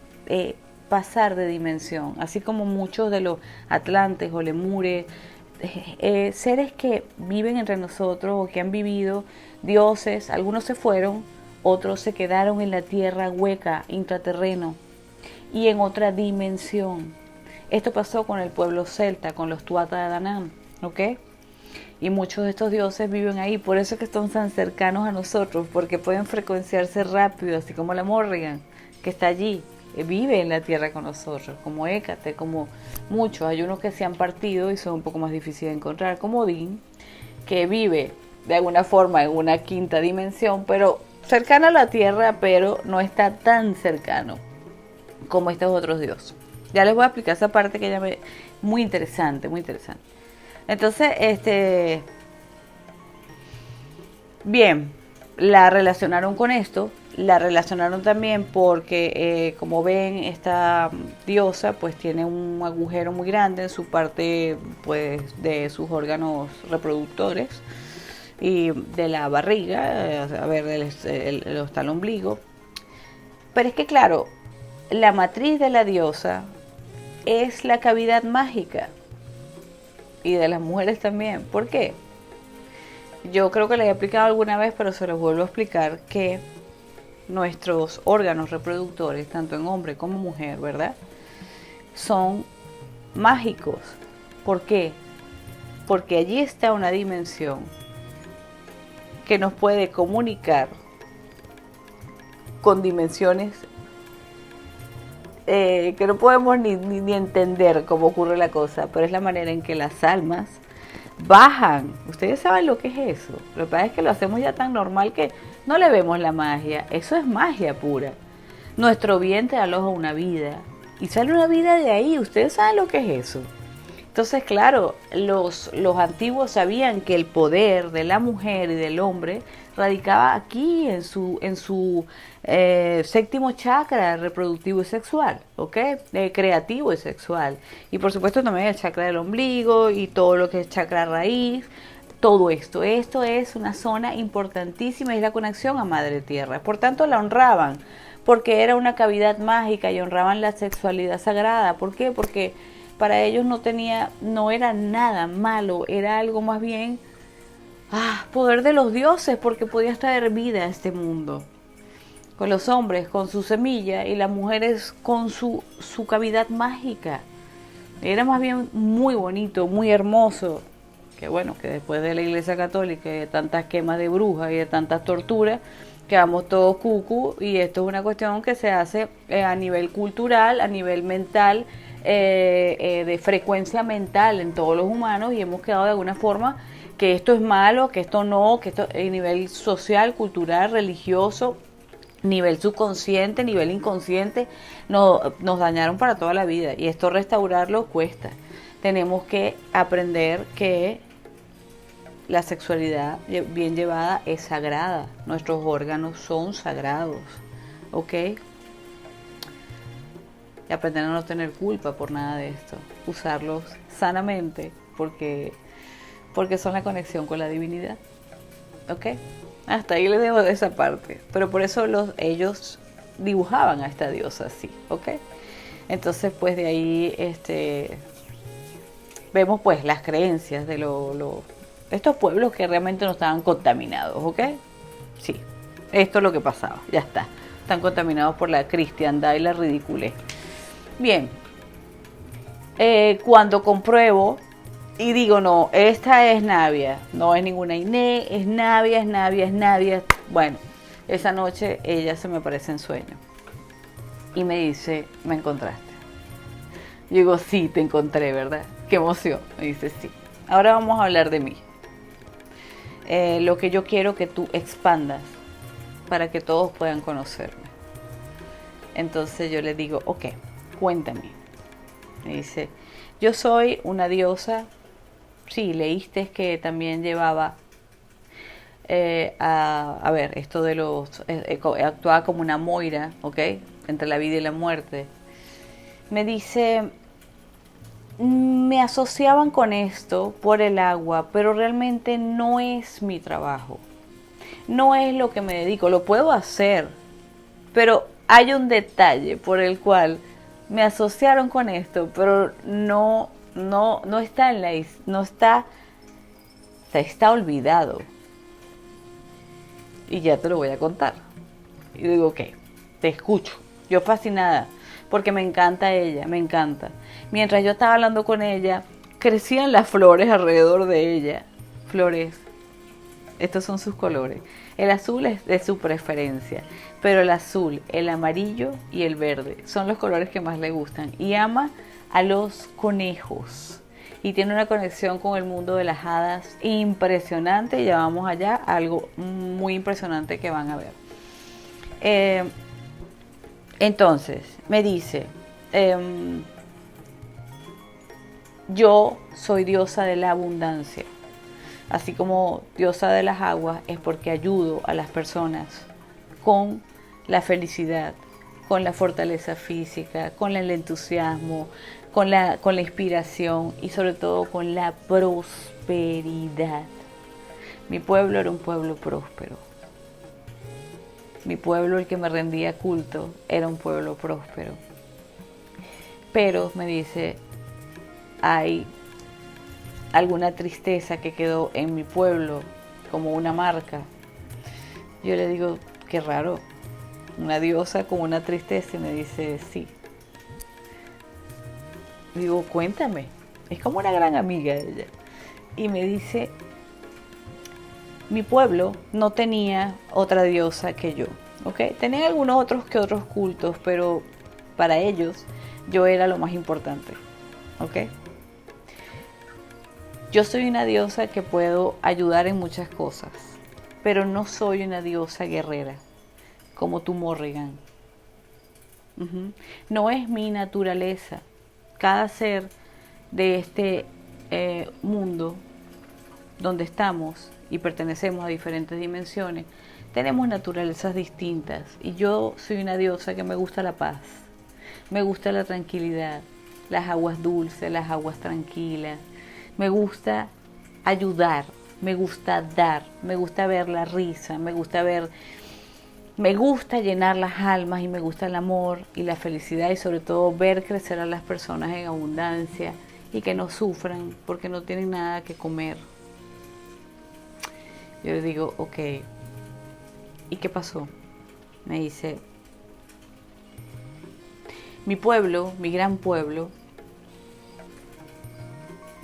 pasar de dimensión, así como muchos de los atlantes o lemures, seres que viven entre nosotros o que han vivido, dioses, algunos se fueron, otros se quedaron en la tierra hueca, intraterreno y en otra dimensión. Esto pasó con el pueblo celta, con los Tuatha de Danann, ¿ok? Y muchos de estos dioses viven ahí, por eso es que están tan cercanos a nosotros, porque pueden frecuenciarse rápido, así como la Morrigan, que está allí, vive en la tierra con nosotros, como Hécate, como muchos. Hay unos que se han partido y son un poco más difíciles de encontrar, como Odín, que vive de alguna forma en una quinta dimensión, pero cercano a la tierra, pero no está tan cercano como estos otros dioses. Ya les voy a explicar esa parte que ya me... Muy interesante, muy interesante. Entonces, bien, la relacionaron con esto, la relacionaron también porque, como ven, esta diosa pues tiene un agujero muy grande en su parte pues de sus órganos reproductores y de la barriga, a ver, hasta el ombligo. Pero es que claro, la matriz de la diosa es la cavidad mágica y de las mujeres también. ¿Por qué? Yo creo que les he explicado alguna vez, pero se los vuelvo a explicar que nuestros órganos reproductores, tanto en hombre como mujer, ¿verdad? Son mágicos. ¿Por qué? Porque allí está una dimensión que nos puede comunicar con dimensiones que no podemos ni entender cómo ocurre la cosa, pero es la manera en que las almas bajan. Ustedes saben lo que es eso. Lo que pasa es que lo hacemos ya tan normal que no le vemos la magia. Eso es magia pura. Nuestro vientre aloja una vida y sale una vida de ahí. Ustedes saben lo que es eso. Entonces, claro, los antiguos sabían que el poder de la mujer y del hombre radicaba aquí en su séptimo chakra reproductivo y sexual, ¿ok? Creativo y sexual. Y por supuesto también el chakra del ombligo y todo lo que es chakra raíz. Todo esto es una zona importantísima y es la conexión a Madre Tierra. Por tanto, la honraban porque era una cavidad mágica y honraban la sexualidad sagrada. ¿Por qué? Porque para ellos no era nada malo, era algo más bien poder de los dioses, porque podías traer vida a este mundo. Con los hombres con su semilla y las mujeres con su cavidad mágica. Era más bien muy bonito, muy hermoso. Que bueno, que después de la Iglesia Católica y de tantas quemas de brujas y de tantas torturas, quedamos todos cucu, y esto es una cuestión que se hace a nivel cultural, a nivel mental, de frecuencia mental en todos los humanos, y hemos quedado de alguna forma que esto es malo, que esto no, que esto a nivel social, cultural, religioso, nivel subconsciente, nivel inconsciente, nos dañaron para toda la vida, y esto restaurarlo cuesta. Tenemos que aprender que la sexualidad bien llevada es sagrada, nuestros órganos son sagrados, ¿ok? Y aprender a no tener culpa por nada de esto, usarlos sanamente porque son la conexión con la divinidad, ¿ok? Hasta ahí les dejo de esa parte, pero por eso ellos dibujaban a esta diosa así, ¿ok? Entonces pues de ahí vemos pues las creencias de estos pueblos que realmente no estaban contaminados, ¿ok? Sí, esto es lo que pasaba, ya está. Están contaminados por la cristiandad y la ridiculez. Bien, cuando compruebo y digo, no, esta es Navia, no es ninguna Inés, es Navia, es Navia, es Navia. Bueno, esa noche ella se me aparece en sueño y me dice, ¿me encontraste? Yo digo, sí, te encontré, ¿verdad? Qué emoción. Me dice, sí. Ahora vamos a hablar de mí. Lo que yo quiero que tú expandas para que todos puedan conocerme. Entonces yo le digo, ok, cuéntame. Me dice, yo soy una diosa. Sí, leíste que también llevaba a ver, esto de los... actuaba como una moira, ¿ok? Entre la vida y la muerte. Me dice, me asociaban con esto por el agua, pero realmente no es mi trabajo. No es lo que me dedico, lo puedo hacer, pero hay un detalle por el cual me asociaron con esto, pero no está en la no está, está olvidado. Y ya te lo voy a contar. Y digo, ok, te escucho. Yo fascinada, porque me encanta ella, me encanta. Mientras yo estaba hablando con ella, crecían las flores alrededor de ella. Flores, estos son sus colores. El azul es de su preferencia, pero el azul, el amarillo y el verde son los colores que más le gustan. Y ama a los conejos. Y tiene una conexión con el mundo de las hadas impresionante. Y ya vamos allá, algo muy impresionante que van a ver. Entonces, me dice, yo soy diosa de la abundancia. Así como diosa de las aguas es porque ayudo a las personas con la felicidad, con la fortaleza física, con el entusiasmo, con la inspiración y sobre todo con la prosperidad. Mi pueblo era un pueblo próspero. Mi pueblo, el que me rendía culto, era un pueblo próspero. Pero me dice, hay alguna tristeza que quedó en mi pueblo como una marca. Yo le digo, qué raro, una diosa con una tristeza, y me dice, sí. Digo, cuéntame. Es como una gran amiga de ella. Y me dice, mi pueblo no tenía otra diosa que yo, ¿ok? Tenían algunos otros cultos, pero para ellos yo era lo más importante, ¿ok? Yo soy una diosa que puedo ayudar en muchas cosas, pero no soy una diosa guerrera, como tú, Morrigan. No es mi naturaleza. Cada ser de este mundo donde estamos y pertenecemos a diferentes dimensiones, tenemos naturalezas distintas. Y yo soy una diosa que me gusta la paz, me gusta la tranquilidad, las aguas dulces, las aguas tranquilas. Me gusta ayudar, me gusta dar, me gusta ver la risa, me gusta llenar las almas y me gusta el amor y la felicidad y sobre todo ver crecer a las personas en abundancia y que no sufran porque no tienen nada que comer. Yo le digo, ok, ¿y qué pasó? Me dice, mi pueblo, mi gran pueblo.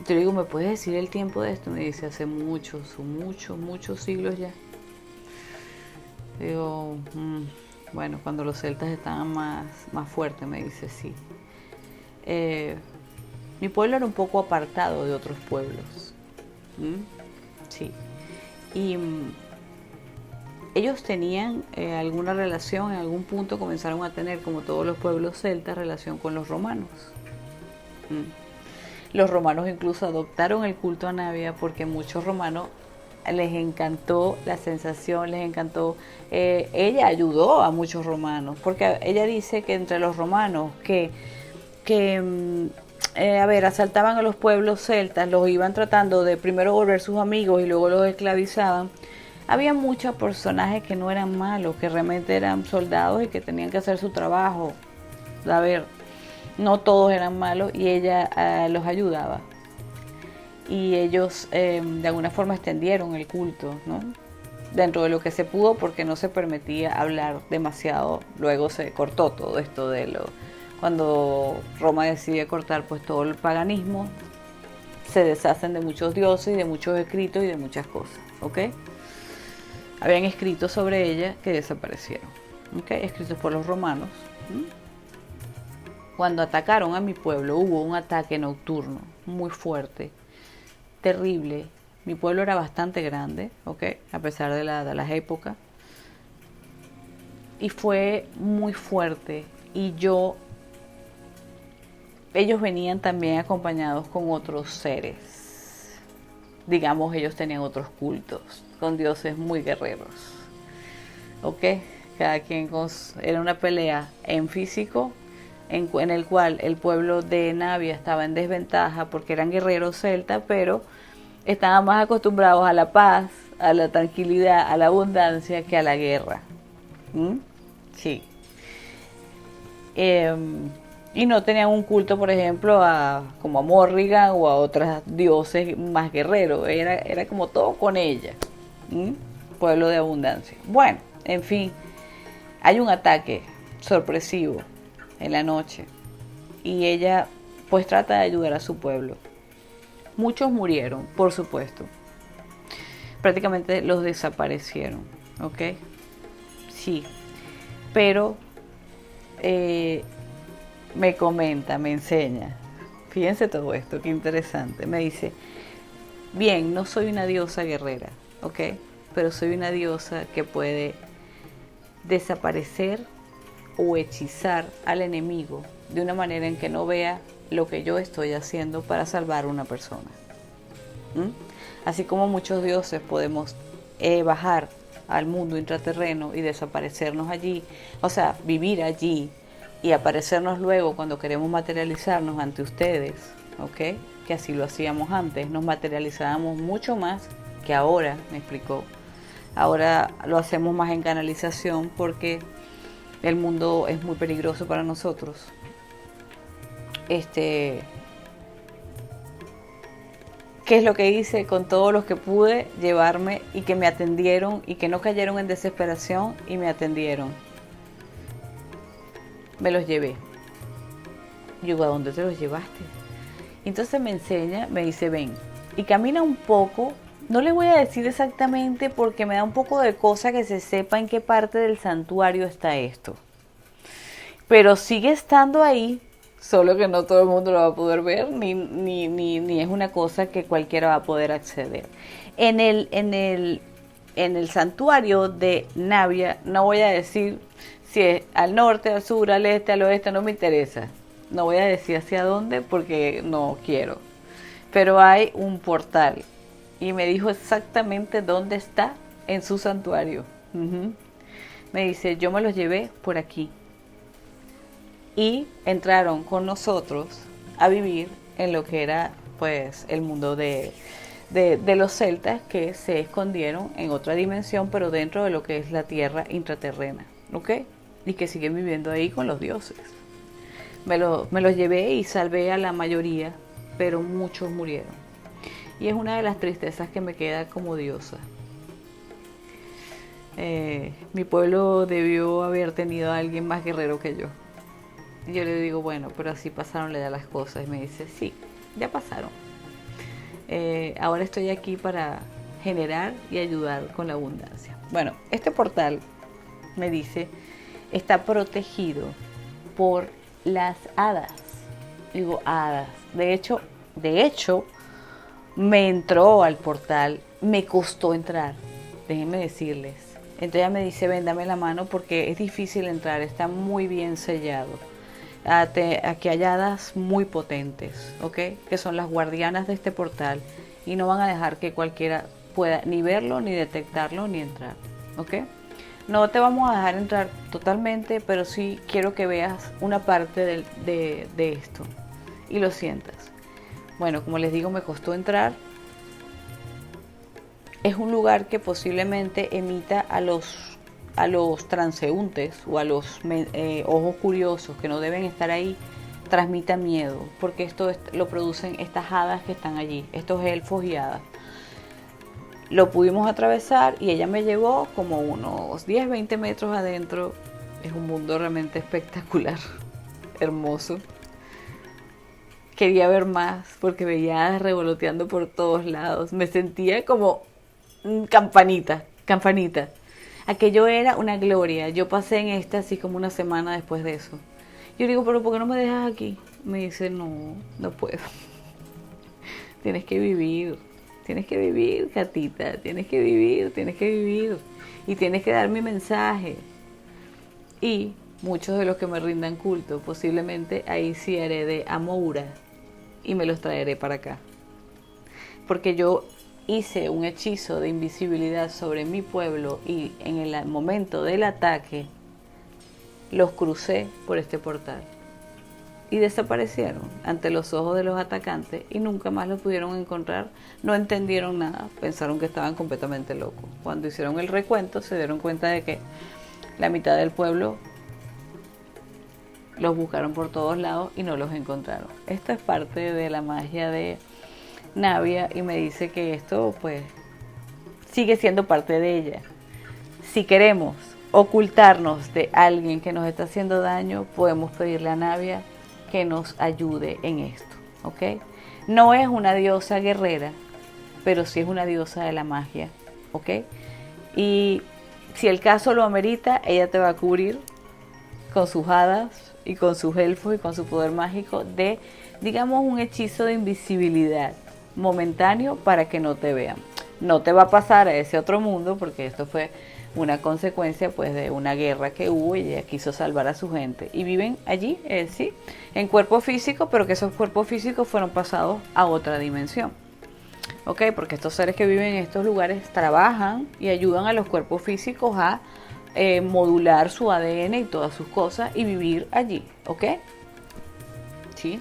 Yo le digo, ¿me puedes decir el tiempo de esto? Me dice, hace muchos siglos ya. Digo, bueno, cuando los celtas estaban más fuertes, me dice, sí. Mi pueblo era un poco apartado de otros pueblos. Sí. Y ellos tenían alguna relación, en algún punto comenzaron a tener, como todos los pueblos celtas, relación con los romanos. Los romanos incluso adoptaron el culto a Navia porque muchos romanos les encantó la sensación, les encantó. Ella ayudó a muchos romanos, porque ella dice que entre los romanos asaltaban a los pueblos celtas, los iban tratando de primero volver sus amigos y luego los esclavizaban. Había muchos personajes que no eran malos, que realmente eran soldados y que tenían que hacer su trabajo. A ver, no todos eran malos y ella los ayudaba. Y ellos de alguna forma extendieron el culto, ¿no? Dentro de lo que se pudo porque no se permitía hablar demasiado. Luego se cortó todo esto cuando Roma decide cortar pues todo el paganismo, se deshacen de muchos dioses y de muchos escritos y de muchas cosas, ¿ok? Habían escritos sobre ella que desaparecieron, ¿ok? Escritos por los romanos. Cuando atacaron a mi pueblo hubo un ataque nocturno muy fuerte, terrible. Mi pueblo era bastante grande, ¿ok? A pesar de las épocas. Y fue muy fuerte. Y ellos venían también acompañados con otros seres. digamos, ellos tenían otros cultos con dioses muy guerreros. ¿Ok? Cada quien era una pelea en físico en el cual el pueblo de Navia estaba en desventaja porque eran guerreros celtas, pero estaban más acostumbrados a la paz, a la tranquilidad, a la abundancia que a la guerra. ¿Mm? Sí. Eh, y no tenían un culto, por ejemplo, como a Morrigan o a otros dioses más guerreros. Era como todo con ella. ¿Mm? Pueblo de abundancia. Bueno, en fin, hay un ataque sorpresivo en la noche y ella pues trata de ayudar a su pueblo. Muchos murieron, por supuesto. Prácticamente los desaparecieron, ¿ok? Sí, pero me comenta, me enseña. Fíjense todo esto, qué interesante. Me dice, bien, no soy una diosa guerrera, ¿ok? Pero soy una diosa que puede desaparecer o hechizar al enemigo de una manera en que no vea lo que yo estoy haciendo para salvar a una persona. ¿Mm? Así como muchos dioses podemos bajar al mundo intraterreno y desaparecernos allí, o sea, vivir allí y aparecernos luego cuando queremos materializarnos ante ustedes, ¿ok? Que así lo hacíamos antes, nos materializábamos mucho más que ahora, me explicó. Ahora lo hacemos más en canalización porque el mundo es muy peligroso para nosotros. ¿Qué es lo que hice con todos los que pude llevarme y que me atendieron y que no cayeron en desesperación y me atendieron? Me los llevé. Yo digo, ¿a dónde te los llevaste? Entonces me enseña, me dice, ven, y camina un poco. No le voy a decir exactamente porque me da un poco de cosa que se sepa en qué parte del santuario está esto. Pero sigue estando ahí, solo que no todo el mundo lo va a poder ver, ni es una cosa que cualquiera va a poder acceder. En el santuario de Navia, no voy a decir si es al norte, al sur, al este, al oeste, no me interesa. No voy a decir hacia dónde porque no quiero. Pero hay un portal y me dijo exactamente dónde está en su santuario. Me dice, yo me los llevé por aquí. Y entraron con nosotros a vivir en lo que era pues el mundo de los celtas que se escondieron en otra dimensión, pero dentro de lo que es la tierra intraterrena, ¿ok? Y que siguen viviendo ahí con los dioses. Me los llevé y salvé a la mayoría, pero muchos murieron. Y es una de las tristezas que me queda como diosa. Mi pueblo debió haber tenido a alguien más guerrero que yo. Y yo le digo, bueno, pero así pasaron ya las cosas. Y me dice, sí, ya pasaron. Ahora estoy aquí para generar y ayudar con la abundancia. Bueno, este portal, me dice, está protegido por las hadas. Digo, hadas. De hecho, me entró al portal, me costó entrar. Déjenme decirles. Entonces ella me dice, ven, dame la mano porque es difícil entrar, está muy bien sellado. Aquí hay hadas muy potentes, ¿ok? Que son las guardianas de este portal y no van a dejar que cualquiera pueda ni verlo, ni detectarlo, ni entrar, ¿ok? No te vamos a dejar entrar totalmente, pero sí quiero que veas una parte de esto y lo sientas. Bueno, como les digo, me costó entrar. Es un lugar que posiblemente emita a los transeúntes o a los ojos curiosos que no deben estar ahí, transmita miedo, porque esto lo producen estas hadas que están allí, estos elfos y hadas. Lo pudimos atravesar y ella me llevó como unos 10-20 metros adentro. Es un mundo realmente espectacular, hermoso. Quería ver más porque veía hadas revoloteando por todos lados. Me sentía como campanita. Aquello era una gloria. Yo pasé en así como una semana después de eso. Yo digo, pero ¿por qué no me dejas aquí? Me dice, no puedo. Tienes que vivir, gatita, tienes que vivir. Y tienes que dar mi mensaje. Y muchos de los que me rindan culto, posiblemente ahí sí haré de Amoura y me los traeré para acá. Porque yo hice un hechizo de invisibilidad sobre mi pueblo y en el momento del ataque los crucé por este portal. Y desaparecieron ante los ojos de los atacantes y nunca más los pudieron encontrar. No entendieron nada, pensaron que estaban completamente locos. Cuando hicieron el recuento se dieron cuenta de que la mitad del pueblo los buscaron por todos lados y no los encontraron. Esto es parte de la magia de Navia y me dice que esto pues sigue siendo parte de ella. Si queremos ocultarnos de alguien que nos está haciendo daño, podemos pedirle a Navia que nos ayude en esto, ¿ok? No es una diosa guerrera, pero sí es una diosa de la magia, ¿ok? Y si el caso lo amerita, ella te va a cubrir con sus hadas y con sus elfos y con su poder mágico de, digamos, un hechizo de invisibilidad momentáneo para que no te vean. No te va a pasar a ese otro mundo porque esto fue una consecuencia pues de una guerra que hubo y ella quiso salvar a su gente y viven allí, sí, en cuerpo físico, pero que esos cuerpos físicos fueron pasados a otra dimensión, ok, porque estos seres que viven en estos lugares trabajan y ayudan a los cuerpos físicos a modular su ADN y todas sus cosas y vivir allí, ok, sí,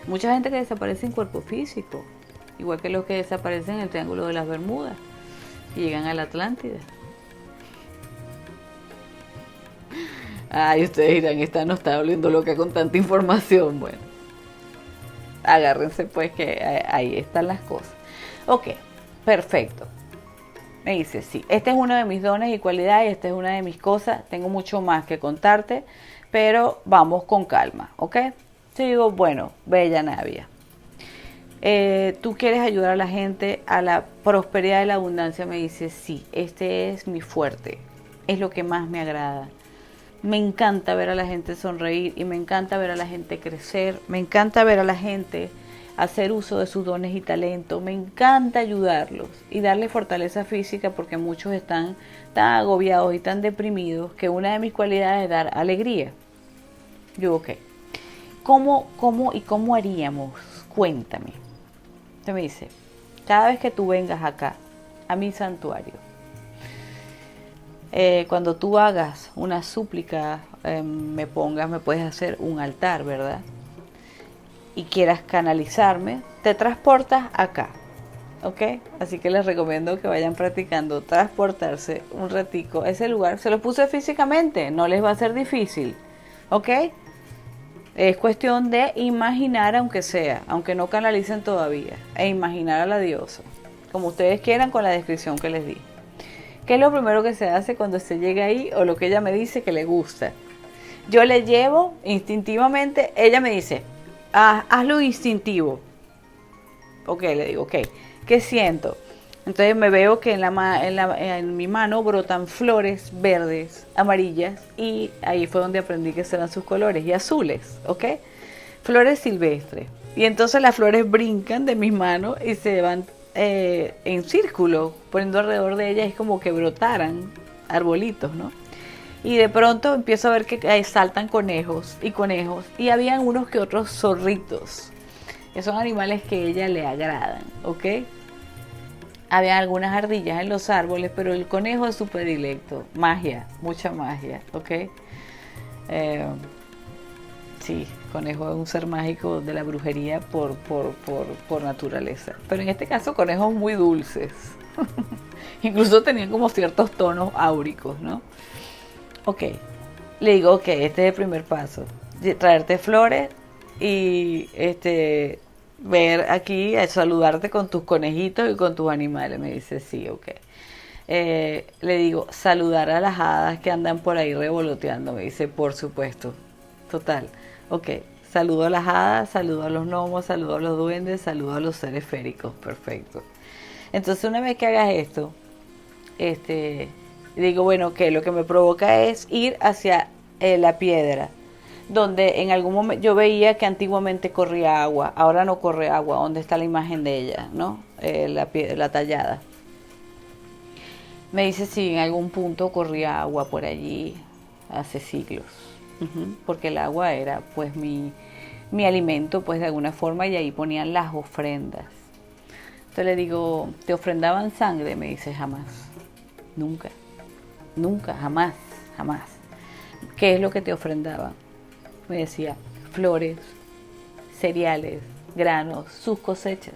mucha gente que desaparece en cuerpo físico, igual que los que desaparecen en el Triángulo de las Bermudas y llegan a la Atlántida. Ay, ustedes dirán, esta no está volviendo loca con tanta información. Bueno, agárrense pues que ahí están las cosas. Ok, perfecto. Me dice, sí, este es uno de mis dones y cualidades, esta es una de mis cosas, tengo mucho más que contarte, pero vamos con calma, ¿ok? Yo digo, bueno, bella Navia, tú quieres ayudar a la gente a la prosperidad y la abundancia. Me dice, sí, este es mi fuerte, es lo que más me agrada. Me encanta ver a la gente sonreír y me encanta ver a la gente crecer, me encanta ver a la gente hacer uso de sus dones y talentos, me encanta ayudarlos y darles fortaleza física porque muchos están tan agobiados y tan deprimidos que una de mis cualidades es dar alegría. Yo, ok, ¿cómo haríamos? Cuéntame. Usted me dice, cada vez que tú vengas acá a mi santuario, cuando tú hagas una súplica, me puedes hacer un altar, ¿verdad? Y quieras canalizarme, te transportas acá, ¿ok? Así que les recomiendo que vayan practicando transportarse un ratico a ese lugar. Se lo puse físicamente, no les va a ser difícil, ¿ok? Es cuestión de imaginar, aunque sea, aunque no canalicen todavía, e imaginar a la diosa, como ustedes quieran con la descripción que les di. ¿Qué es lo primero que se hace cuando se llega ahí o lo que ella me dice que le gusta? Yo le llevo instintivamente, ella me dice, hazlo instintivo. Ok, le digo, ok, ¿qué siento? Entonces me veo que en mi mano brotan flores verdes, amarillas, y ahí fue donde aprendí que serán sus colores, y azules, ¿ok? Flores silvestres. Y entonces las flores brincan de mis manos y se van en círculo, poniendo alrededor de ellas, es como que brotaran arbolitos, ¿no? Y de pronto empiezo a ver que saltan conejos, y habían unos que otros zorritos, que son animales que a ella le agradan, ¿ok? Había algunas ardillas en los árboles, pero el conejo es su predilecto. Magia, mucha magia, ¿ok? Sí, conejo es un ser mágico de la brujería por naturaleza. Pero en este caso, conejos muy dulces. Incluso tenían como ciertos tonos áuricos, ¿no? Ok, le digo, ok, este es el primer paso. Traerte flores y ver aquí, saludarte con tus conejitos y con tus animales. Me dice, sí, ok. Le digo, saludar a las hadas que andan por ahí revoloteando. Me dice, por supuesto. Total. Ok, saludo a las hadas, saludo a los gnomos, saludo a los duendes, saludo a los seres féricos. Perfecto. Entonces, una vez que hagas esto, digo, bueno, que lo que me provoca es ir hacia la piedra, donde en algún momento yo veía que antiguamente corría agua, ahora no corre agua, donde está la imagen de ella, ¿no? La tallada. Me dice si en algún punto corría agua por allí hace siglos, porque el agua era pues mi alimento pues de alguna forma y ahí ponían las ofrendas. Entonces le digo, ¿te ofrendaban sangre? Me dice, jamás, nunca, nunca, jamás, jamás. ¿Qué es lo que te ofrendaban? Me decía, flores, cereales, granos, sus cosechas,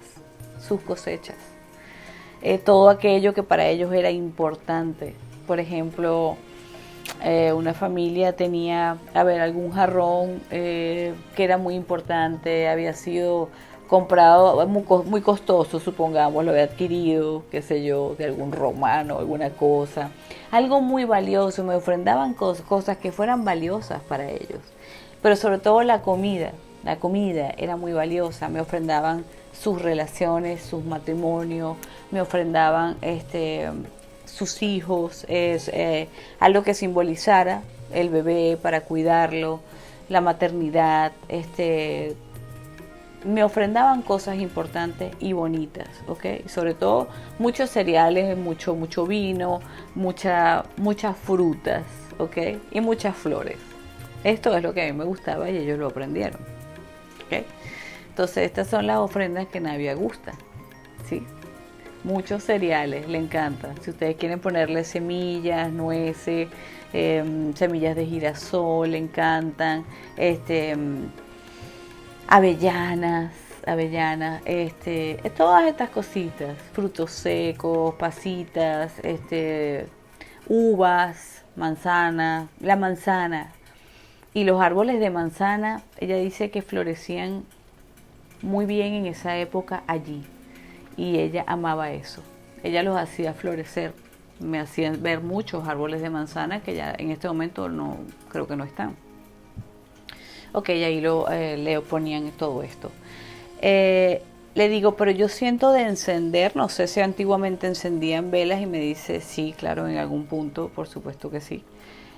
sus cosechas. Todo aquello que para ellos era importante. Por ejemplo, una familia tenía, algún jarrón que era muy importante, había sido comprado, muy costoso, supongamos, lo había adquirido, qué sé yo, de algún romano, alguna cosa, algo muy valioso, me ofrendaban cosas que fueran valiosas para ellos, pero sobre todo la comida era muy valiosa, me ofrendaban sus relaciones, sus matrimonios, me ofrendaban sus hijos, algo que simbolizara el bebé para cuidarlo, la maternidad, me ofrendaban cosas importantes y bonitas, ¿ok? Sobre todo muchos cereales, mucho vino, muchas frutas, ¿ok? Y muchas flores. Esto es lo que a mí me gustaba y ellos lo aprendieron, ¿ok? Entonces estas son las ofrendas que Navia gusta, ¿sí? Muchos cereales, le encanta. Si ustedes quieren ponerle semillas, nueces, semillas de girasol, le encantan. Avellanas, todas estas cositas, frutos secos, pasitas, uvas, manzanas, la manzana y los árboles de manzana, ella dice que florecían muy bien en esa época allí y ella amaba eso, ella los hacía florecer, me hacían ver muchos árboles de manzana que ya en este momento no, creo que no están. Ok, ahí le ponían todo esto. Le digo, pero yo siento de encender, no sé si antiguamente encendían velas y me dice, sí, claro, en algún punto, por supuesto que sí.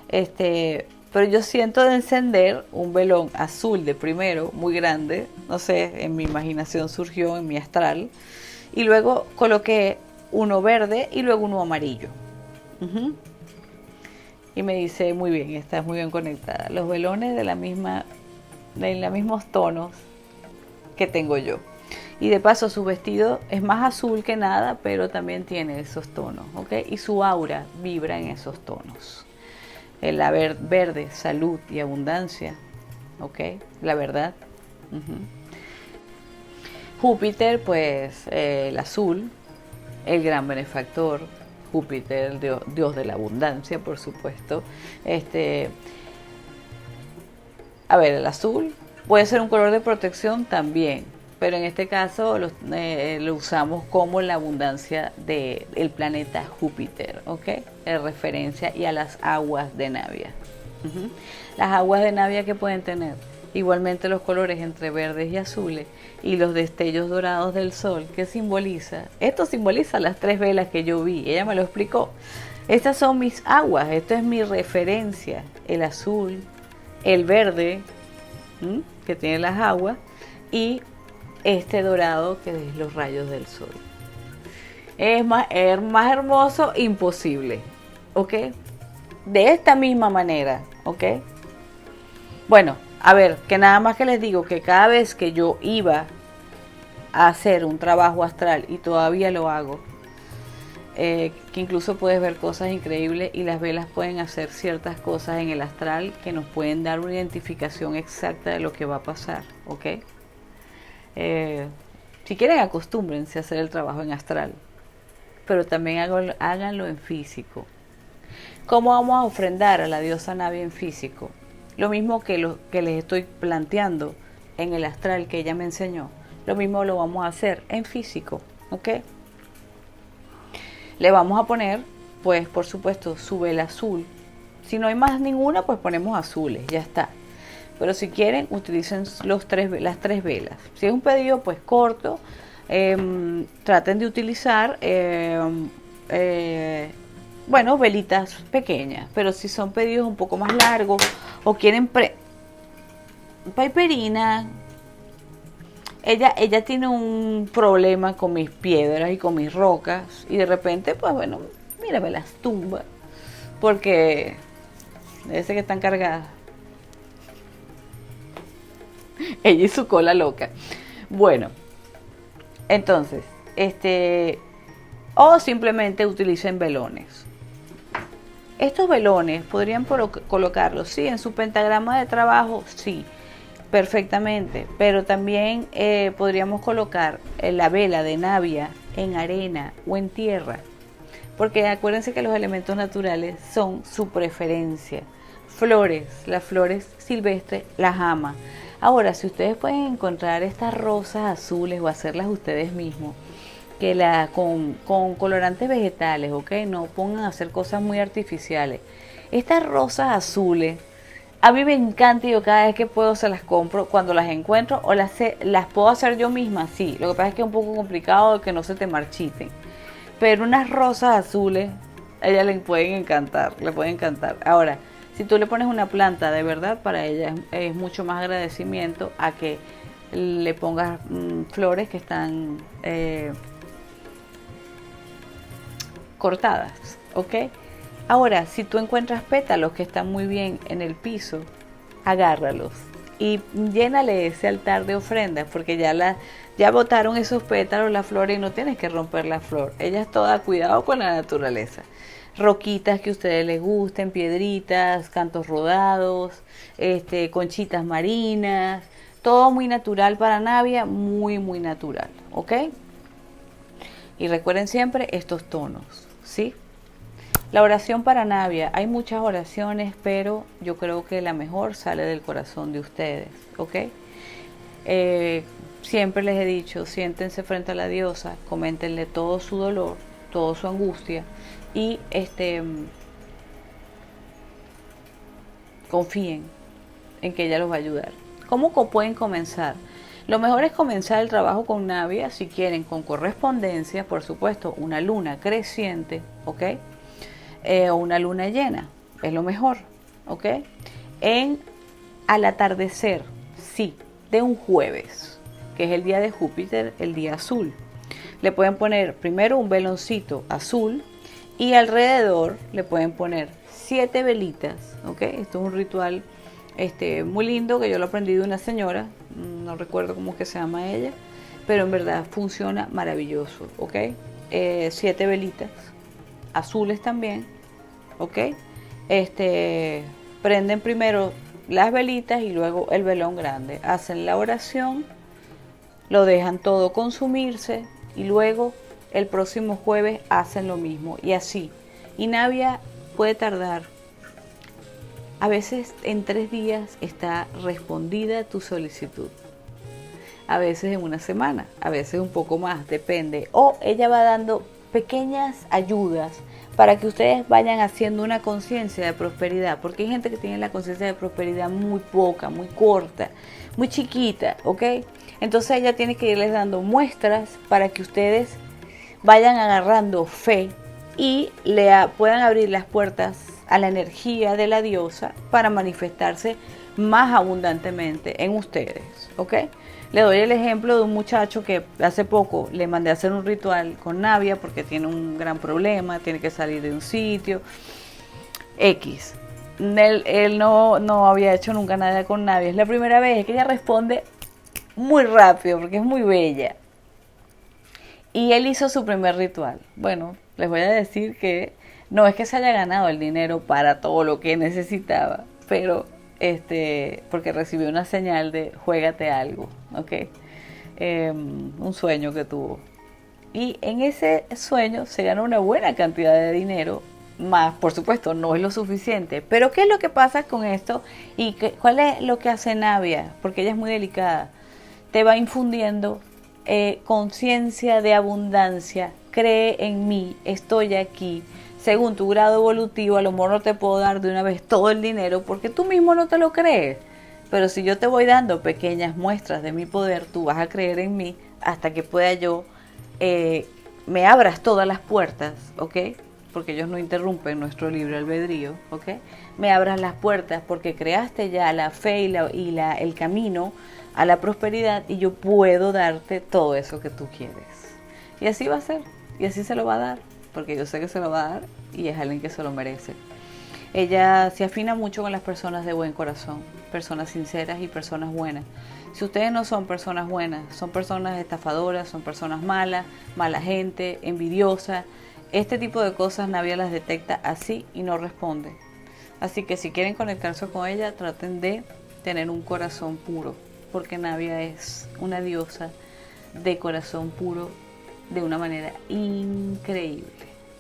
Pero yo siento de encender un velón azul de primero, muy grande, no sé, en mi imaginación surgió, en mi astral, y luego coloqué uno verde y luego uno amarillo. Y me dice, muy bien, estás muy bien conectada. Los velones de los mismos tonos que tengo yo. Y de paso su vestido es más azul que nada, pero también tiene esos tonos, ¿ok? Y su aura vibra en esos tonos. El verde, salud y abundancia, ¿ok? La verdad. Júpiter, pues el azul, el gran benefactor. Júpiter, el dios de la abundancia, por supuesto. El azul puede ser un color de protección también, pero en este caso lo usamos como la abundancia del planeta Júpiter, ¿ok? En referencia y a las aguas de Navia. Las aguas de Navia que pueden tener igualmente los colores entre verdes y azules y los destellos dorados del sol, ¿qué simboliza? Esto simboliza las 3 velas que yo vi, ella me lo explicó. Estas son mis aguas, esto es mi referencia, el azul, el verde, que tiene las aguas, y este dorado que es los rayos del sol. Es más hermoso imposible, ¿ok? De esta misma manera, ¿ok? Bueno, que nada más que les digo que cada vez que yo iba a hacer un trabajo astral, y todavía lo hago, que incluso puedes ver cosas increíbles y las velas pueden hacer ciertas cosas en el astral que nos pueden dar una identificación exacta de lo que va a pasar, ¿ok? Si quieren, acostúmbrense a hacer el trabajo en astral, pero también háganlo en físico. ¿Cómo vamos a ofrendar a la diosa Navia en físico? Lo mismo que les estoy planteando en el astral que ella me enseñó, lo mismo lo vamos a hacer en físico, ¿ok? Le vamos a poner, pues por supuesto, su vela azul. Si no hay más ninguna, pues ponemos azules, ya está. Pero si quieren, utilicen las 3 velas. Si es un pedido pues corto, traten de utilizar velitas pequeñas. Pero si son pedidos un poco más largos o quieren Piperina, ella tiene un problema con mis piedras y con mis rocas, y de repente, pues bueno, mira, me las tumba porque debe ser que están cargadas. Ella y su cola loca. Bueno, entonces o simplemente utilicen velones. Estos velones podrían colocarlos, sí, en su pentagrama de trabajo, sí, perfectamente, pero también podríamos colocar la vela de Navia en arena o en tierra, porque acuérdense que los elementos naturales son su preferencia. Flores, las flores silvestres las ama. Ahora, si ustedes pueden encontrar estas rosas azules o hacerlas ustedes mismos, que con colorantes vegetales, ¿ok? No pongan a hacer cosas muy artificiales. Estas rosas azules, a mí me encanta y yo cada vez que puedo se las compro cuando las encuentro o las puedo hacer yo misma, sí. Lo que pasa es que es un poco complicado que no se te marchiten. Pero unas rosas azules, a ella le pueden encantar, le pueden encantar. Ahora, si tú le pones una planta de verdad, para ella es mucho más agradecimiento a que le pongas flores que están cortadas, ¿ok? Ahora, si tú encuentras pétalos que están muy bien en el piso, agárralos y llénale ese altar de ofrendas, porque ya botaron esos pétalos, la flor, y no tienes que romper la flor. Ella es toda cuidado con la naturaleza. Roquitas que a ustedes les gusten, piedritas, cantos rodados, conchitas marinas, todo muy natural para Navia, muy muy natural, ¿ok? Y recuerden siempre estos tonos, ¿sí? La oración para Navia, hay muchas oraciones, pero yo creo que la mejor sale del corazón de ustedes, ¿ok? Siempre les he dicho, siéntense frente a la diosa, coméntenle todo su dolor, toda su angustia y confíen en que ella los va a ayudar. ¿Cómo pueden comenzar? Lo mejor es comenzar el trabajo con Navia, si quieren, con correspondencia, por supuesto, una luna creciente, ¿ok? O una luna llena, es lo mejor, ¿ok? Al atardecer, sí, de un jueves, que es el día de Júpiter, el día azul. Le pueden poner primero un veloncito azul y alrededor le pueden poner 7 velitas, ¿ok? Esto es un ritual muy lindo que yo lo aprendí de una señora, no recuerdo cómo es que se llama ella, pero en verdad funciona maravilloso, ¿ok? 7 velitas azules también, ¿ok? Prenden primero las velitas y luego el velón grande, hacen la oración, lo dejan todo consumirse y luego el próximo jueves hacen lo mismo y así. Y Navia puede tardar, a veces en 3 días está respondida tu solicitud, a veces en una semana, a veces un poco más, depende. O ella va dando pequeñas ayudas para que ustedes vayan haciendo una conciencia de prosperidad, porque hay gente que tiene la conciencia de prosperidad muy poca, muy corta, muy chiquita, ¿ok? Entonces ella tiene que irles dando muestras para que ustedes vayan agarrando fe y puedan abrir las puertas a la energía de la diosa para manifestarse más abundantemente en ustedes, ¿ok? Le doy el ejemplo de un muchacho que hace poco le mandé a hacer un ritual con Navia porque tiene un gran problema, tiene que salir de un sitio X. Él no había hecho nunca nada con Navia, es la primera vez que ella responde muy rápido porque es muy bella. Y él hizo su primer ritual. Bueno, les voy a decir que no es que se haya ganado el dinero para todo lo que necesitaba, pero porque recibió una señal de juégate algo, ¿ok? Un sueño que tuvo. Y en ese sueño se ganó una buena cantidad de dinero, más, por supuesto, no es lo suficiente. Pero ¿qué es lo que pasa con esto? ¿Y cuál es lo que hace Navia? Porque ella es muy delicada. Te va infundiendo conciencia de abundancia. Cree en mí, estoy aquí. Según tu grado evolutivo, a lo mejor no te puedo dar de una vez todo el dinero porque tú mismo no te lo crees. Pero si yo te voy dando pequeñas muestras de mi poder, tú vas a creer en mí hasta que pueda yo, me abras todas las puertas, ¿ok? Porque ellos no interrumpen nuestro libre albedrío, ¿ok? Me abras las puertas porque creaste ya la fe y el camino a la prosperidad y yo puedo darte todo eso que tú quieres. Y así va a ser, y así se lo va a dar, porque yo sé que se lo va a dar y es alguien que se lo merece. Ella se afina mucho con las personas de buen corazón. personas sinceras y personas buenas. Si ustedes no son personas buenas, son personas estafadoras, son personas malas, mala gente, envidiosa, este tipo de cosas Navia las detecta así y no responde. Así que si quieren conectarse con ella, traten de tener un corazón puro, porque Navia es una diosa de corazón puro de una manera increíble,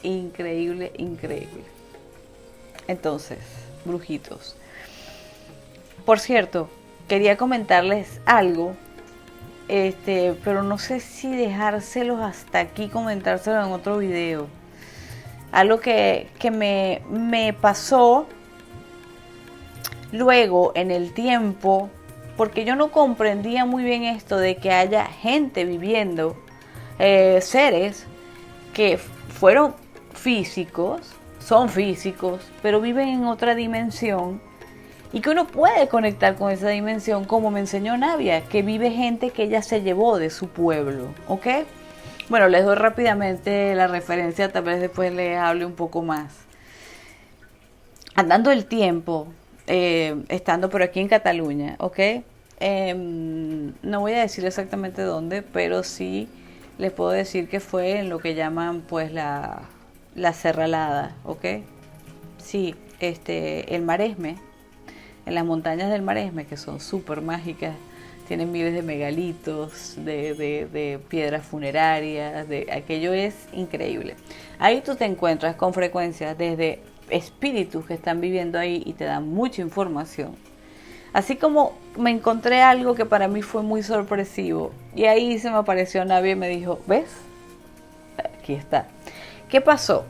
increíble, increíble. Entonces, brujitos. Por cierto, quería comentarles algo, pero no sé si dejárselos hasta aquí, comentárselo en otro video. Algo que me pasó luego en el tiempo, porque yo no comprendía muy bien esto de que haya gente viviendo, seres que fueron físicos, son físicos, pero viven en otra dimensión y que uno puede conectar con esa dimensión, como me enseñó Navia, que vive gente que ella se llevó de su pueblo, ¿ok? Bueno, les doy rápidamente la referencia, tal vez después les hable un poco más. Andando el tiempo, estando por aquí en Cataluña, ¿ok? No voy a decir exactamente dónde, pero sí les puedo decir que fue en lo que llaman pues la Serralada, ¿ok? Sí, el Maresme, en las montañas del Maresme, que son súper mágicas, tienen miles de megalitos, de piedras funerarias, aquello es increíble. Ahí tú te encuentras con frecuencia desde espíritus que están viviendo ahí y te dan mucha información. Así como me encontré algo que para mí fue muy sorpresivo, y ahí se me apareció Navia y me dijo, ¿ves? Aquí está. ¿Qué pasó?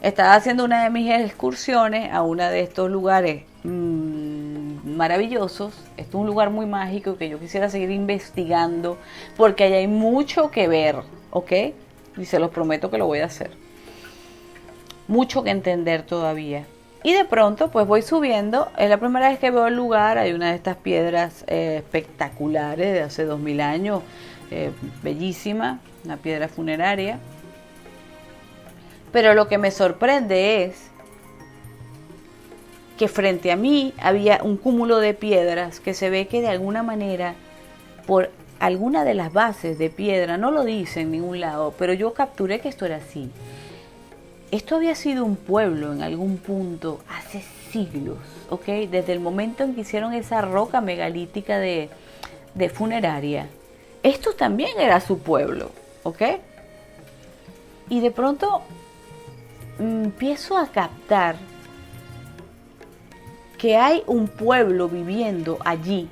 Estaba haciendo una de mis excursiones a uno de estos lugares maravillosos. Esto es un lugar muy mágico que yo quisiera seguir investigando porque allá hay mucho que ver, ¿ok? Y se los prometo que lo voy a hacer. Mucho que entender todavía. Y de pronto pues voy subiendo, es la primera vez que veo el lugar, hay una de estas piedras espectaculares de hace 2000 años, bellísima, una piedra funeraria. Pero lo que me sorprende es que frente a mí había un cúmulo de piedras que se ve que de alguna manera, por alguna de las bases de piedra, no lo dice en ningún lado, pero yo capturé que esto era así. Esto había sido un pueblo en algún punto hace siglos, ¿ok? Desde el momento en que hicieron esa roca megalítica de funeraria. Esto también era su pueblo, ¿ok? Y de pronto empiezo a captar que hay un pueblo viviendo allí,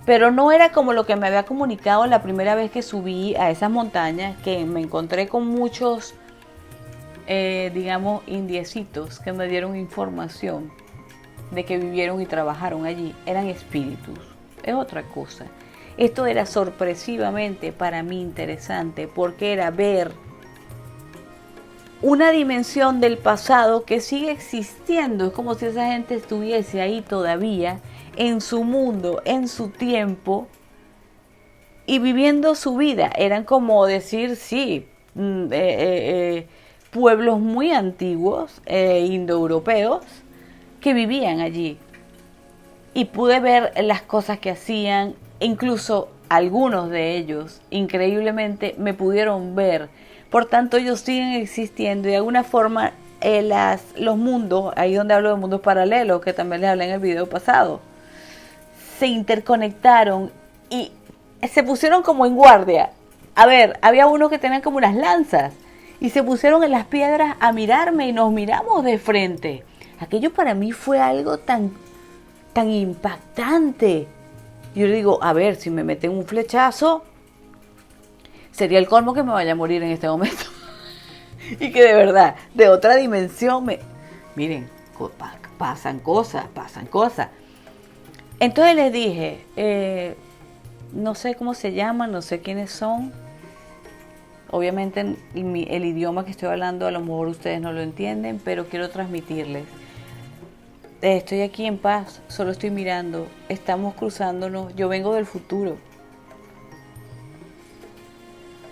pero no era como lo que me había comunicado la primera vez que subí a esas montañas, que me encontré con muchos, digamos, indiecitos que me dieron información de que vivieron y trabajaron allí. Eran espíritus, es otra cosa. Esto era sorpresivamente para mí interesante porque era ver una dimensión del pasado que sigue existiendo. Es como si esa gente estuviese ahí todavía, en su mundo, en su tiempo, y viviendo su vida. Eran como decir, sí, pueblos muy antiguos, indoeuropeos, que vivían allí. Y pude ver las cosas que hacían, incluso algunos de ellos, increíblemente, me pudieron ver. Por tanto, ellos siguen existiendo y de alguna forma los mundos, ahí donde hablo de mundos paralelos, que también les hablé en el video pasado, se interconectaron y se pusieron como en guardia. A ver, había unos que tenían como unas lanzas y se pusieron en las piedras a mirarme y nos miramos de frente. Aquello para mí fue algo tan impactante. Yo le digo, a ver, si me meten un flechazo, sería el colmo que me vaya a morir en este momento. Y que de verdad, de otra dimensión, miren, pasan cosas. Entonces les dije, no sé cómo se llaman, no sé quiénes son. Obviamente el idioma que estoy hablando a lo mejor ustedes no lo entienden, pero quiero transmitirles. Estoy aquí en paz, solo estoy mirando, estamos cruzándonos, yo vengo del futuro.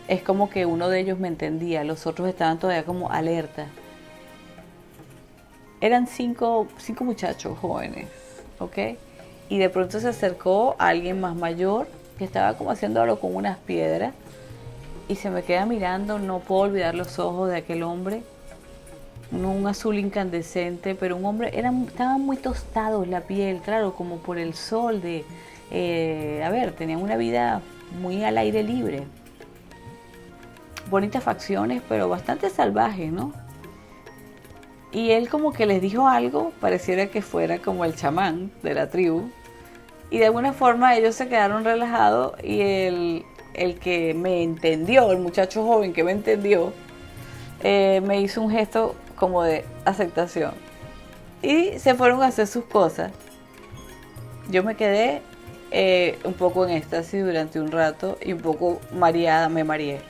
Es como que uno de ellos me entendía, los otros estaban todavía como alerta. Eran cinco muchachos jóvenes, ¿ok? y de pronto se acercó a alguien más mayor que estaba como haciendo algo con unas piedras y se me queda mirando. No puedo olvidar los ojos de aquel hombre, un azul incandescente, pero un hombre, estaban muy tostados la piel, claro, como por el sol tenían una vida muy al aire libre, bonitas facciones, pero bastante salvajes, ¿no? Y él como que les dijo algo, pareciera que fuera como el chamán de la tribu, y de alguna forma ellos se quedaron relajados y el que me entendió, el muchacho joven que me entendió, me hizo un gesto como de aceptación y se fueron a hacer sus cosas. Yo me quedé un poco en éxtasis durante un rato y un poco mareada, me mareé.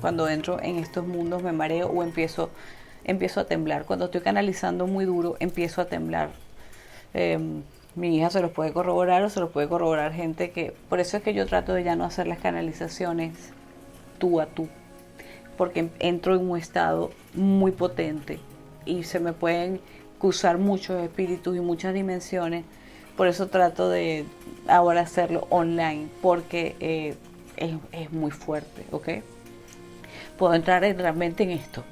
Cuando entro en estos mundos me mareo o empiezo a temblar. Cuando estoy canalizando muy duro empiezo a temblar. Mi hija se los puede corroborar o se los puede corroborar gente que... Por eso es que yo trato de ya no hacer las canalizaciones tú a tú, porque entro en un estado muy potente y se me pueden cruzar muchos espíritus y muchas dimensiones. Por eso trato de ahora hacerlo online, porque es muy fuerte, ¿ok? Puedo entrar realmente en esto.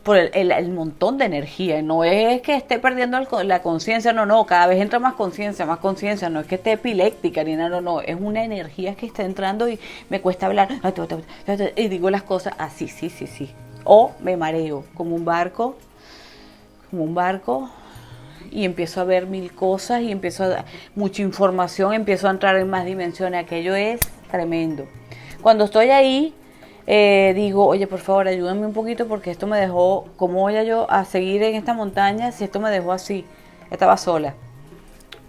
Por el montón de energía. No es que esté perdiendo la conciencia, no, cada vez entra más conciencia, no es que esté epiléptica ni nada, no, es una energía que está entrando y me cuesta hablar y digo las cosas así, sí. O me mareo como un barco y empiezo a ver mil cosas y empiezo a dar mucha información, empiezo a entrar en más dimensiones. Aquello es tremendo. Cuando estoy ahí, digo, oye, por favor, ayúdame un poquito porque esto me dejó, ¿cómo voy yo a seguir en esta montaña si esto me dejó así? Estaba sola.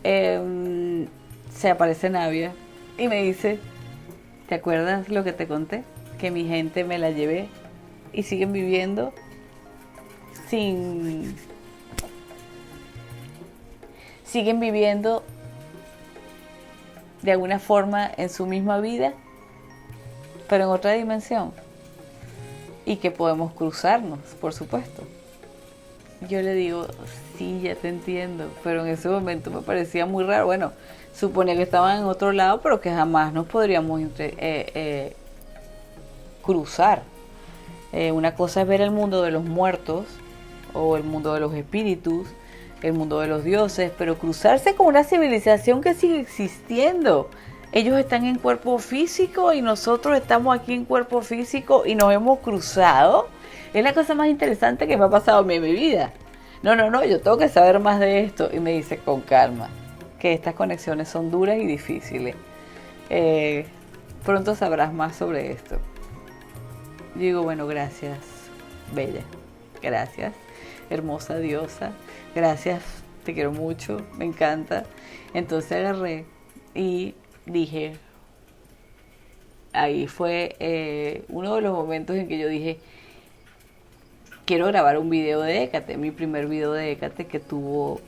Se aparece Navia y me dice, ¿te acuerdas lo que te conté? Que mi gente me la llevé y siguen viviendo siguen viviendo de alguna forma en su misma vida, pero en otra dimensión, y que podemos cruzarnos, por supuesto. Yo le digo, sí, ya te entiendo, pero en ese momento me parecía muy raro. Bueno, suponía que estaban en otro lado, pero que jamás nos podríamos cruzar. Una cosa es ver el mundo de los muertos o el mundo de los espíritus, el mundo de los dioses, pero cruzarse con una civilización que sigue existiendo. Ellos están en cuerpo físico y nosotros estamos aquí en cuerpo físico y nos hemos cruzado. Es la cosa más interesante que me ha pasado en mi vida. No, yo tengo que saber más de esto. Y me dice con calma que estas conexiones son duras y difíciles. Pronto sabrás más sobre esto. Yo digo, bueno, gracias, bella. Gracias, hermosa diosa. Gracias, te quiero mucho, me encanta. Entonces agarré y dije, ahí fue uno de los momentos en que yo dije, quiero grabar un video de Hécate, mi primer video de Hécate que tuvo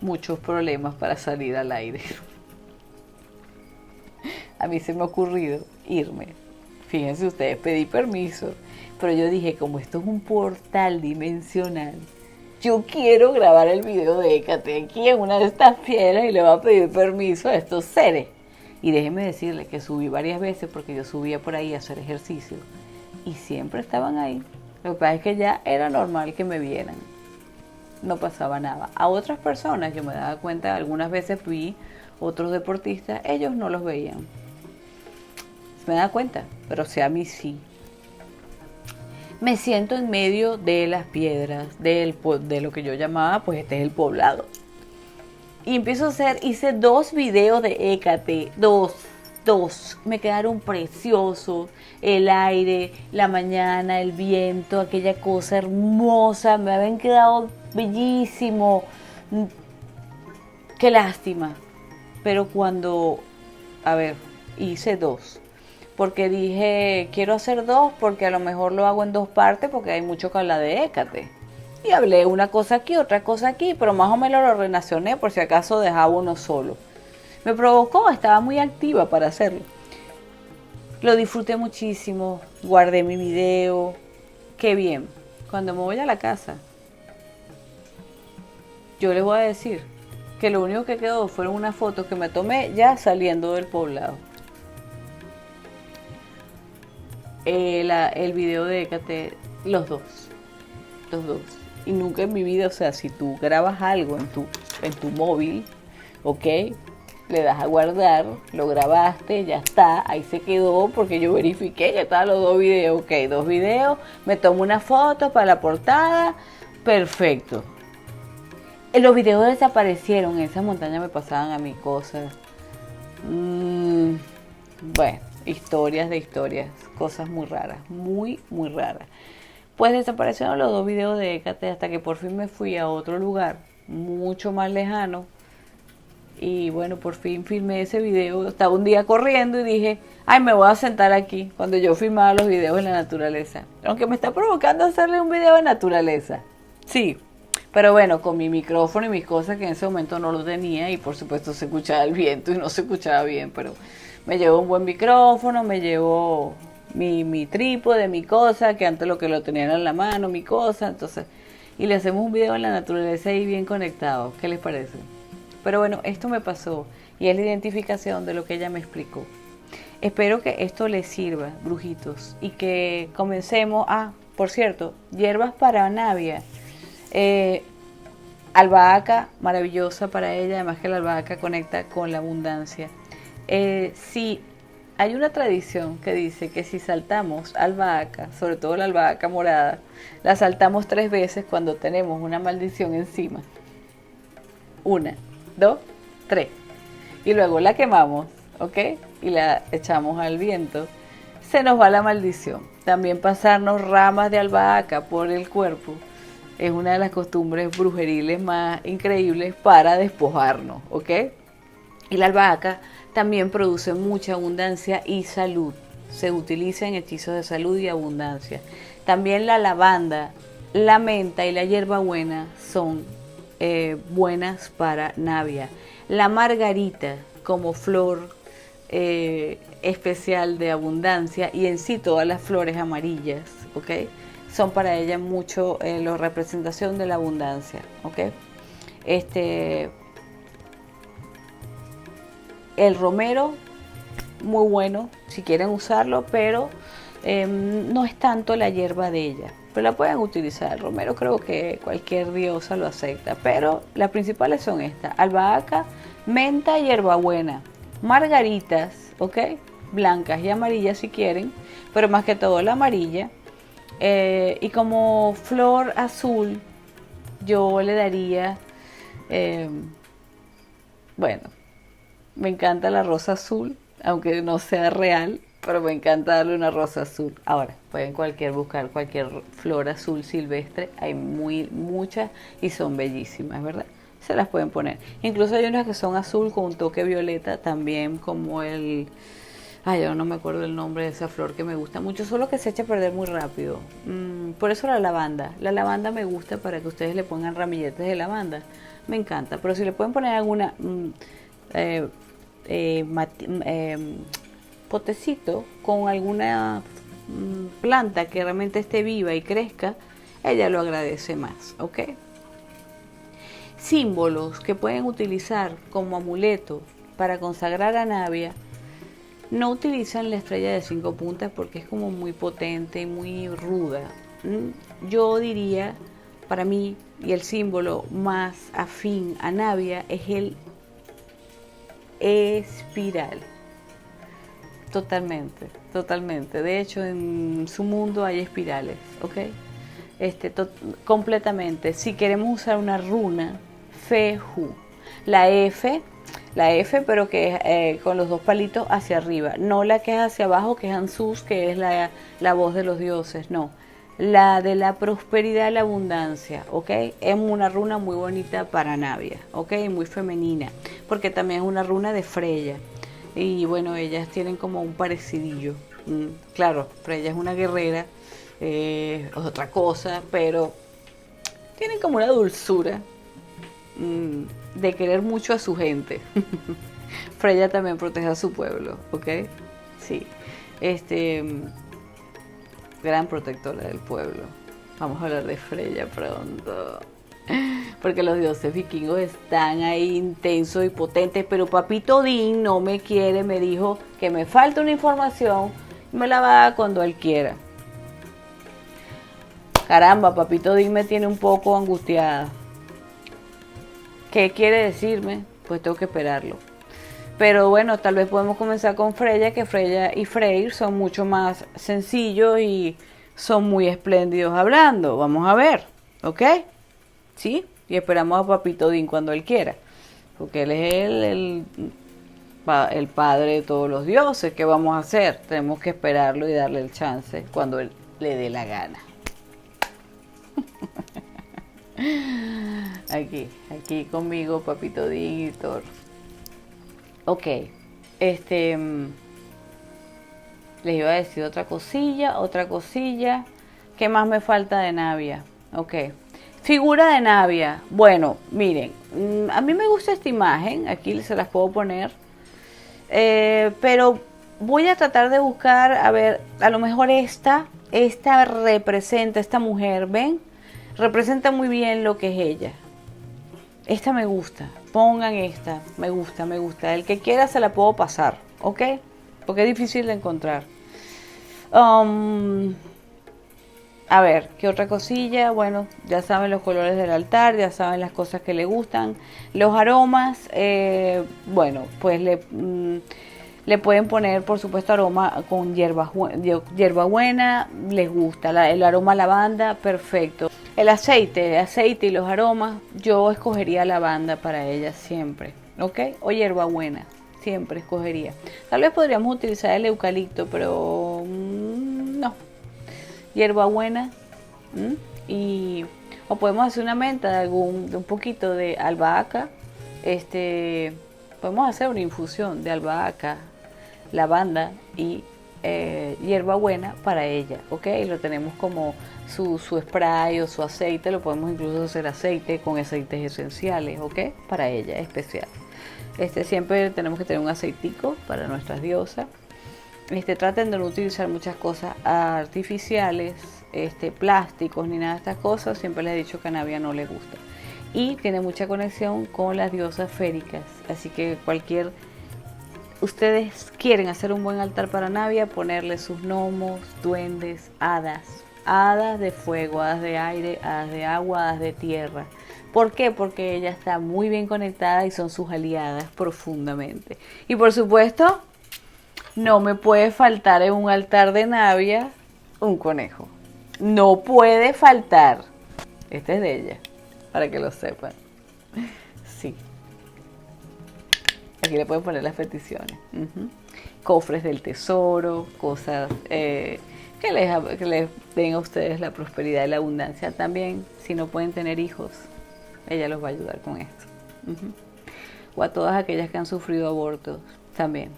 muchos problemas para salir al aire. A mí se me ha ocurrido irme. Fíjense ustedes, pedí permiso, pero yo dije, como esto es un portal dimensional, yo quiero grabar el video de Hécate aquí en una de estas piedras y le voy a pedir permiso a estos seres. Y déjenme decirles que subí varias veces porque yo subía por ahí a hacer ejercicio y siempre estaban ahí. Lo que pasa es que ya era normal que me vieran. No pasaba nada. A otras personas yo me daba cuenta, algunas veces vi otros deportistas, ellos no los veían. Me daba cuenta, pero o sea, a mí sí. Me siento en medio de las piedras, de lo que yo llamaba, pues este es el poblado. Y empiezo a hice 2 videos de Hécate, dos. Me quedaron preciosos. El aire, la mañana, el viento, aquella cosa hermosa, me habían quedado bellísimo. Qué lástima. Pero cuando, hice 2. Porque dije, quiero hacer 2 porque a lo mejor lo hago en 2 partes porque hay mucho que hablar de Hécate. Y hablé una cosa aquí, otra cosa aquí, pero más o menos lo relacioné por si acaso dejaba uno solo. Me provocó, estaba muy activa para hacerlo. Lo disfruté muchísimo, guardé mi video. Qué bien. Cuando me voy a la casa, Yo les voy a decir que lo único que quedó fueron unas fotos que me tomé ya saliendo del poblado. El video de Hécate, los dos. Y nunca en mi vida, o sea, si tú grabas algo en tu móvil, ¿ok? Le das a guardar, lo grabaste, ya está, ahí se quedó porque yo verifiqué que estaban los dos videos, ok, 2 videos, me tomo una foto para la portada, perfecto. Los videos desaparecieron, en esa montaña me pasaban a mí cosas, bueno, historias, cosas muy raras, muy raras. Pues desaparecieron los 2 videos de Hécate hasta que por fin me fui a otro lugar, mucho más lejano. Y bueno, por fin filmé ese video. Estaba un día corriendo y dije, ay, me voy a sentar aquí. Cuando yo filmaba los videos en la naturaleza. Aunque me está provocando hacerle un video de naturaleza. Sí, pero bueno, con mi micrófono y mis cosas que en ese momento no lo tenía. Y por supuesto se escuchaba el viento y no se escuchaba bien. Pero me llevo un buen micrófono, me llevo mi trípode, mi cosa, que antes lo que lo tenían en la mano, mi cosa. Entonces, y le hacemos un video en la naturaleza ahí bien conectado. ¿Qué les parece? Pero bueno, esto me pasó y es la identificación de lo que ella me explicó. Espero que esto les sirva, brujitos, y que comencemos. Por cierto, hierbas para Navia. Albahaca, maravillosa para ella, además que la albahaca conecta con la abundancia. Sí, hay una tradición que dice que si saltamos albahaca, sobre todo la albahaca morada, la saltamos 3 veces cuando tenemos una maldición encima. 1, 2, 3. Y luego la quemamos, ¿ok? Y la echamos al viento. Se nos va la maldición. También pasarnos ramas de albahaca por el cuerpo es una de las costumbres brujeriles más increíbles para despojarnos, ¿ok? Y la albahaca también produce mucha abundancia y salud. Se utiliza en hechizos de salud y abundancia. También la lavanda, la menta y la hierbabuena son buenas para Navia. La margarita como flor especial de abundancia y en sí todas las flores amarillas, ¿ok? Son para ella mucho la representación de la abundancia, ¿ok? El romero, muy bueno si quieren usarlo, pero no es tanto la hierba de ella. Pero la pueden utilizar. El romero creo que cualquier diosa lo acepta. Pero las principales son estas: albahaca, menta y hierbabuena. Margaritas, ¿ok? Blancas y amarillas si quieren, pero más que todo la amarilla. Y como flor azul, yo le daría, bueno, me encanta la rosa azul, aunque no sea real, pero me encanta darle una rosa azul. Ahora, pueden buscar cualquier flor azul silvestre, hay muchas y son bellísimas, ¿verdad? Se las pueden poner. Incluso hay unas que son azul con un toque violeta también, como yo no me acuerdo el nombre de esa flor que me gusta mucho, solo que se echa a perder muy rápido. Por eso la lavanda. La lavanda me gusta para que ustedes le pongan ramilletes de lavanda. Me encanta, pero si le pueden poner alguna potecito con alguna planta que realmente esté viva y crezca, ella lo agradece más, ¿ok? Símbolos que pueden utilizar como amuleto para consagrar a Navia. No utilizan la estrella de 5 puntas porque es como muy potente y muy ruda. Yo diría, para mí, y el símbolo más afín a Navia es el espiral. Totalmente. De hecho, en su mundo hay espirales, ¿ok? Completamente. Si queremos usar una runa, Fehu, la F, pero que es con los 2 palitos hacia arriba, no la que es hacia abajo, que es Ansus, que es la voz de los dioses, no, la de la prosperidad y la abundancia, ¿ok? Es una runa muy bonita para Navia, ¿ok? Muy femenina, porque también es una runa de Freya, y bueno, ellas tienen como un parecidillo. Claro, Freya es una guerrera, es otra cosa, pero tienen como una dulzura de querer mucho a su gente. Freya también protege a su pueblo, ¿ok? Sí. Gran protectora del pueblo. Vamos a hablar de Freya pronto. Porque los dioses vikingos están ahí intensos y potentes, pero Papito Odín no me quiere, me dijo que me falta una información y me la va a dar cuando él quiera. Caramba, Papito Odín me tiene un poco angustiada. ¿Qué quiere decirme? Pues tengo que esperarlo. Pero bueno, tal vez podemos comenzar con Freya, que Freya y Freyr son mucho más sencillos y son muy espléndidos hablando. Vamos a ver, ¿ok? ¿Sí? Y esperamos a Papito Odín cuando él quiera. Porque él es el padre de todos los dioses. ¿Qué vamos a hacer? Tenemos que esperarlo y darle el chance cuando él le dé la gana. Aquí conmigo, Papito Odín y Thor. Ok, les iba a decir otra cosilla. ¿Qué más me falta de Navia? Ok, figura de Navia. Bueno, miren, a mí me gusta esta imagen, aquí se las puedo poner, pero voy a tratar de buscar, a ver, a lo mejor esta representa, esta mujer, ¿ven? Representa muy bien lo que es ella. Esta me gusta, pongan esta, me gusta. El que quiera se la puedo pasar, ¿ok? Porque es difícil de encontrar. A ver, ¿qué otra cosilla? Bueno, ya saben los colores del altar, ya saben las cosas que le gustan. Los aromas, bueno, pues le pueden poner, por supuesto, aroma con hierbabuena, les gusta. El aroma lavanda, perfecto. El aceite y los aromas, yo escogería lavanda para ella siempre, ¿ok? O hierbabuena, siempre escogería. Tal vez podríamos utilizar el eucalipto, pero no. Hierbabuena, o podemos hacer una menta de un poquito de albahaca. Podemos hacer una infusión de albahaca, lavanda y hierbabuena para ella, ¿ok? Lo tenemos como su spray o su aceite, lo podemos incluso hacer aceite con aceites esenciales, ¿ok? Para ella, especial. Siempre tenemos que tener un aceitico para nuestras diosas. Traten de no utilizar muchas cosas artificiales, plásticos ni nada de estas cosas. Siempre les he dicho que a Navia no le gusta. Y tiene mucha conexión con las diosas féricas, así que ustedes quieren hacer un buen altar para Navia, ponerle sus gnomos, duendes, hadas de fuego, hadas de aire, hadas de agua, hadas de tierra. ¿Por qué? Porque ella está muy bien conectada y son sus aliadas profundamente. Y por supuesto, no me puede faltar en un altar de Navia un conejo. No puede faltar. Este es de ella, para que lo sepan. Sí. Aquí le pueden poner las peticiones. Cofres del tesoro, cosas que les den a ustedes la prosperidad y la abundancia. También, si no pueden tener hijos, ella los va a ayudar con esto. O a todas aquellas que han sufrido abortos, también.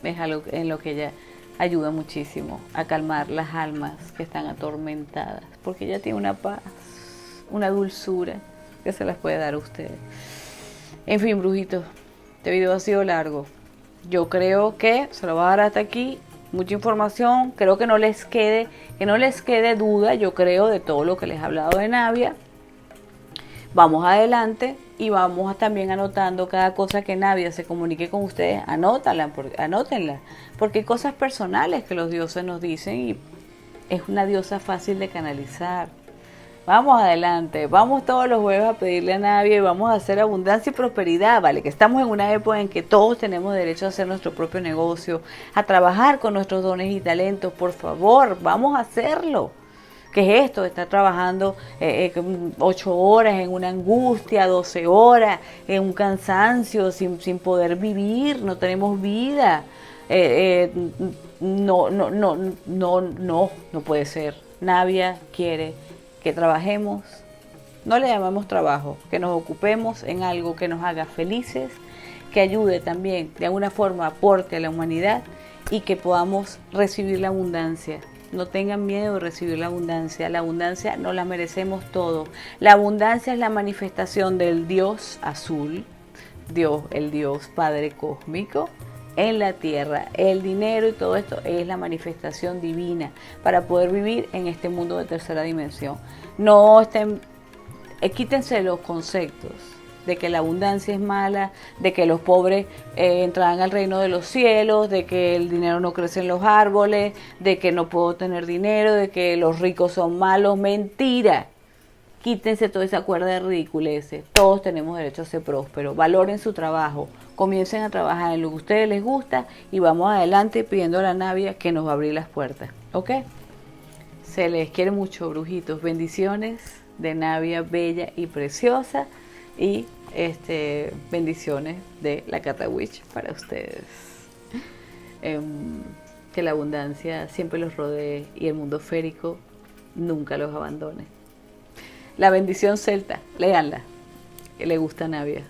Es algo en lo que ella ayuda muchísimo a calmar las almas que están atormentadas. Porque ella tiene una paz, una dulzura que se las puede dar a ustedes. En fin, brujitos. Este video ha sido largo. Yo creo que se lo voy a dar hasta aquí. Mucha información. Creo que no les quede duda, yo creo, de todo lo que les he hablado de Navia. Vamos adelante y vamos también anotando cada cosa que Navia se comunique con ustedes. Anótenla, porque hay cosas personales que los dioses nos dicen y es una diosa fácil de canalizar. Vamos adelante, vamos todos los jueves a pedirle a Navia y vamos a hacer abundancia y prosperidad, ¿vale? Que estamos en una época en que todos tenemos derecho a hacer nuestro propio negocio, a trabajar con nuestros dones y talentos. Por favor, vamos a hacerlo. ¿Qué es esto? Estar trabajando 8 horas en una angustia, 12 horas en un cansancio, sin poder vivir, no tenemos vida. No puede ser. Navia quiere que trabajemos, no le llamamos trabajo, que nos ocupemos en algo que nos haga felices, que ayude también, de alguna forma aporte a la humanidad y que podamos recibir la abundancia. No tengan miedo de recibir la abundancia no la merecemos todos. La abundancia es la manifestación del Dios azul, el Dios Padre Cósmico, en la tierra. El dinero y todo esto es la manifestación divina para poder vivir en este mundo de tercera dimensión. No estén Quítense los conceptos de que la abundancia es mala, de que los pobres entrarán al reino de los cielos, de que el dinero no crece en los árboles, de que no puedo tener dinero, de que los ricos son malos. Mentira. Quítense toda esa cuerda de ridiculeces. Todos tenemos derecho a ser prósperos. Valoren su trabajo. Comiencen a trabajar en lo que a ustedes les gusta y vamos adelante pidiendo a la Navia que nos va a abrir las puertas. ¿Ok? Se les quiere mucho, brujitos. Bendiciones de Navia bella y preciosa. Y bendiciones de la Catawitch para ustedes. Que la abundancia siempre los rodee y el mundo férico nunca los abandone. La bendición celta, léanla, que le gusta a Navia.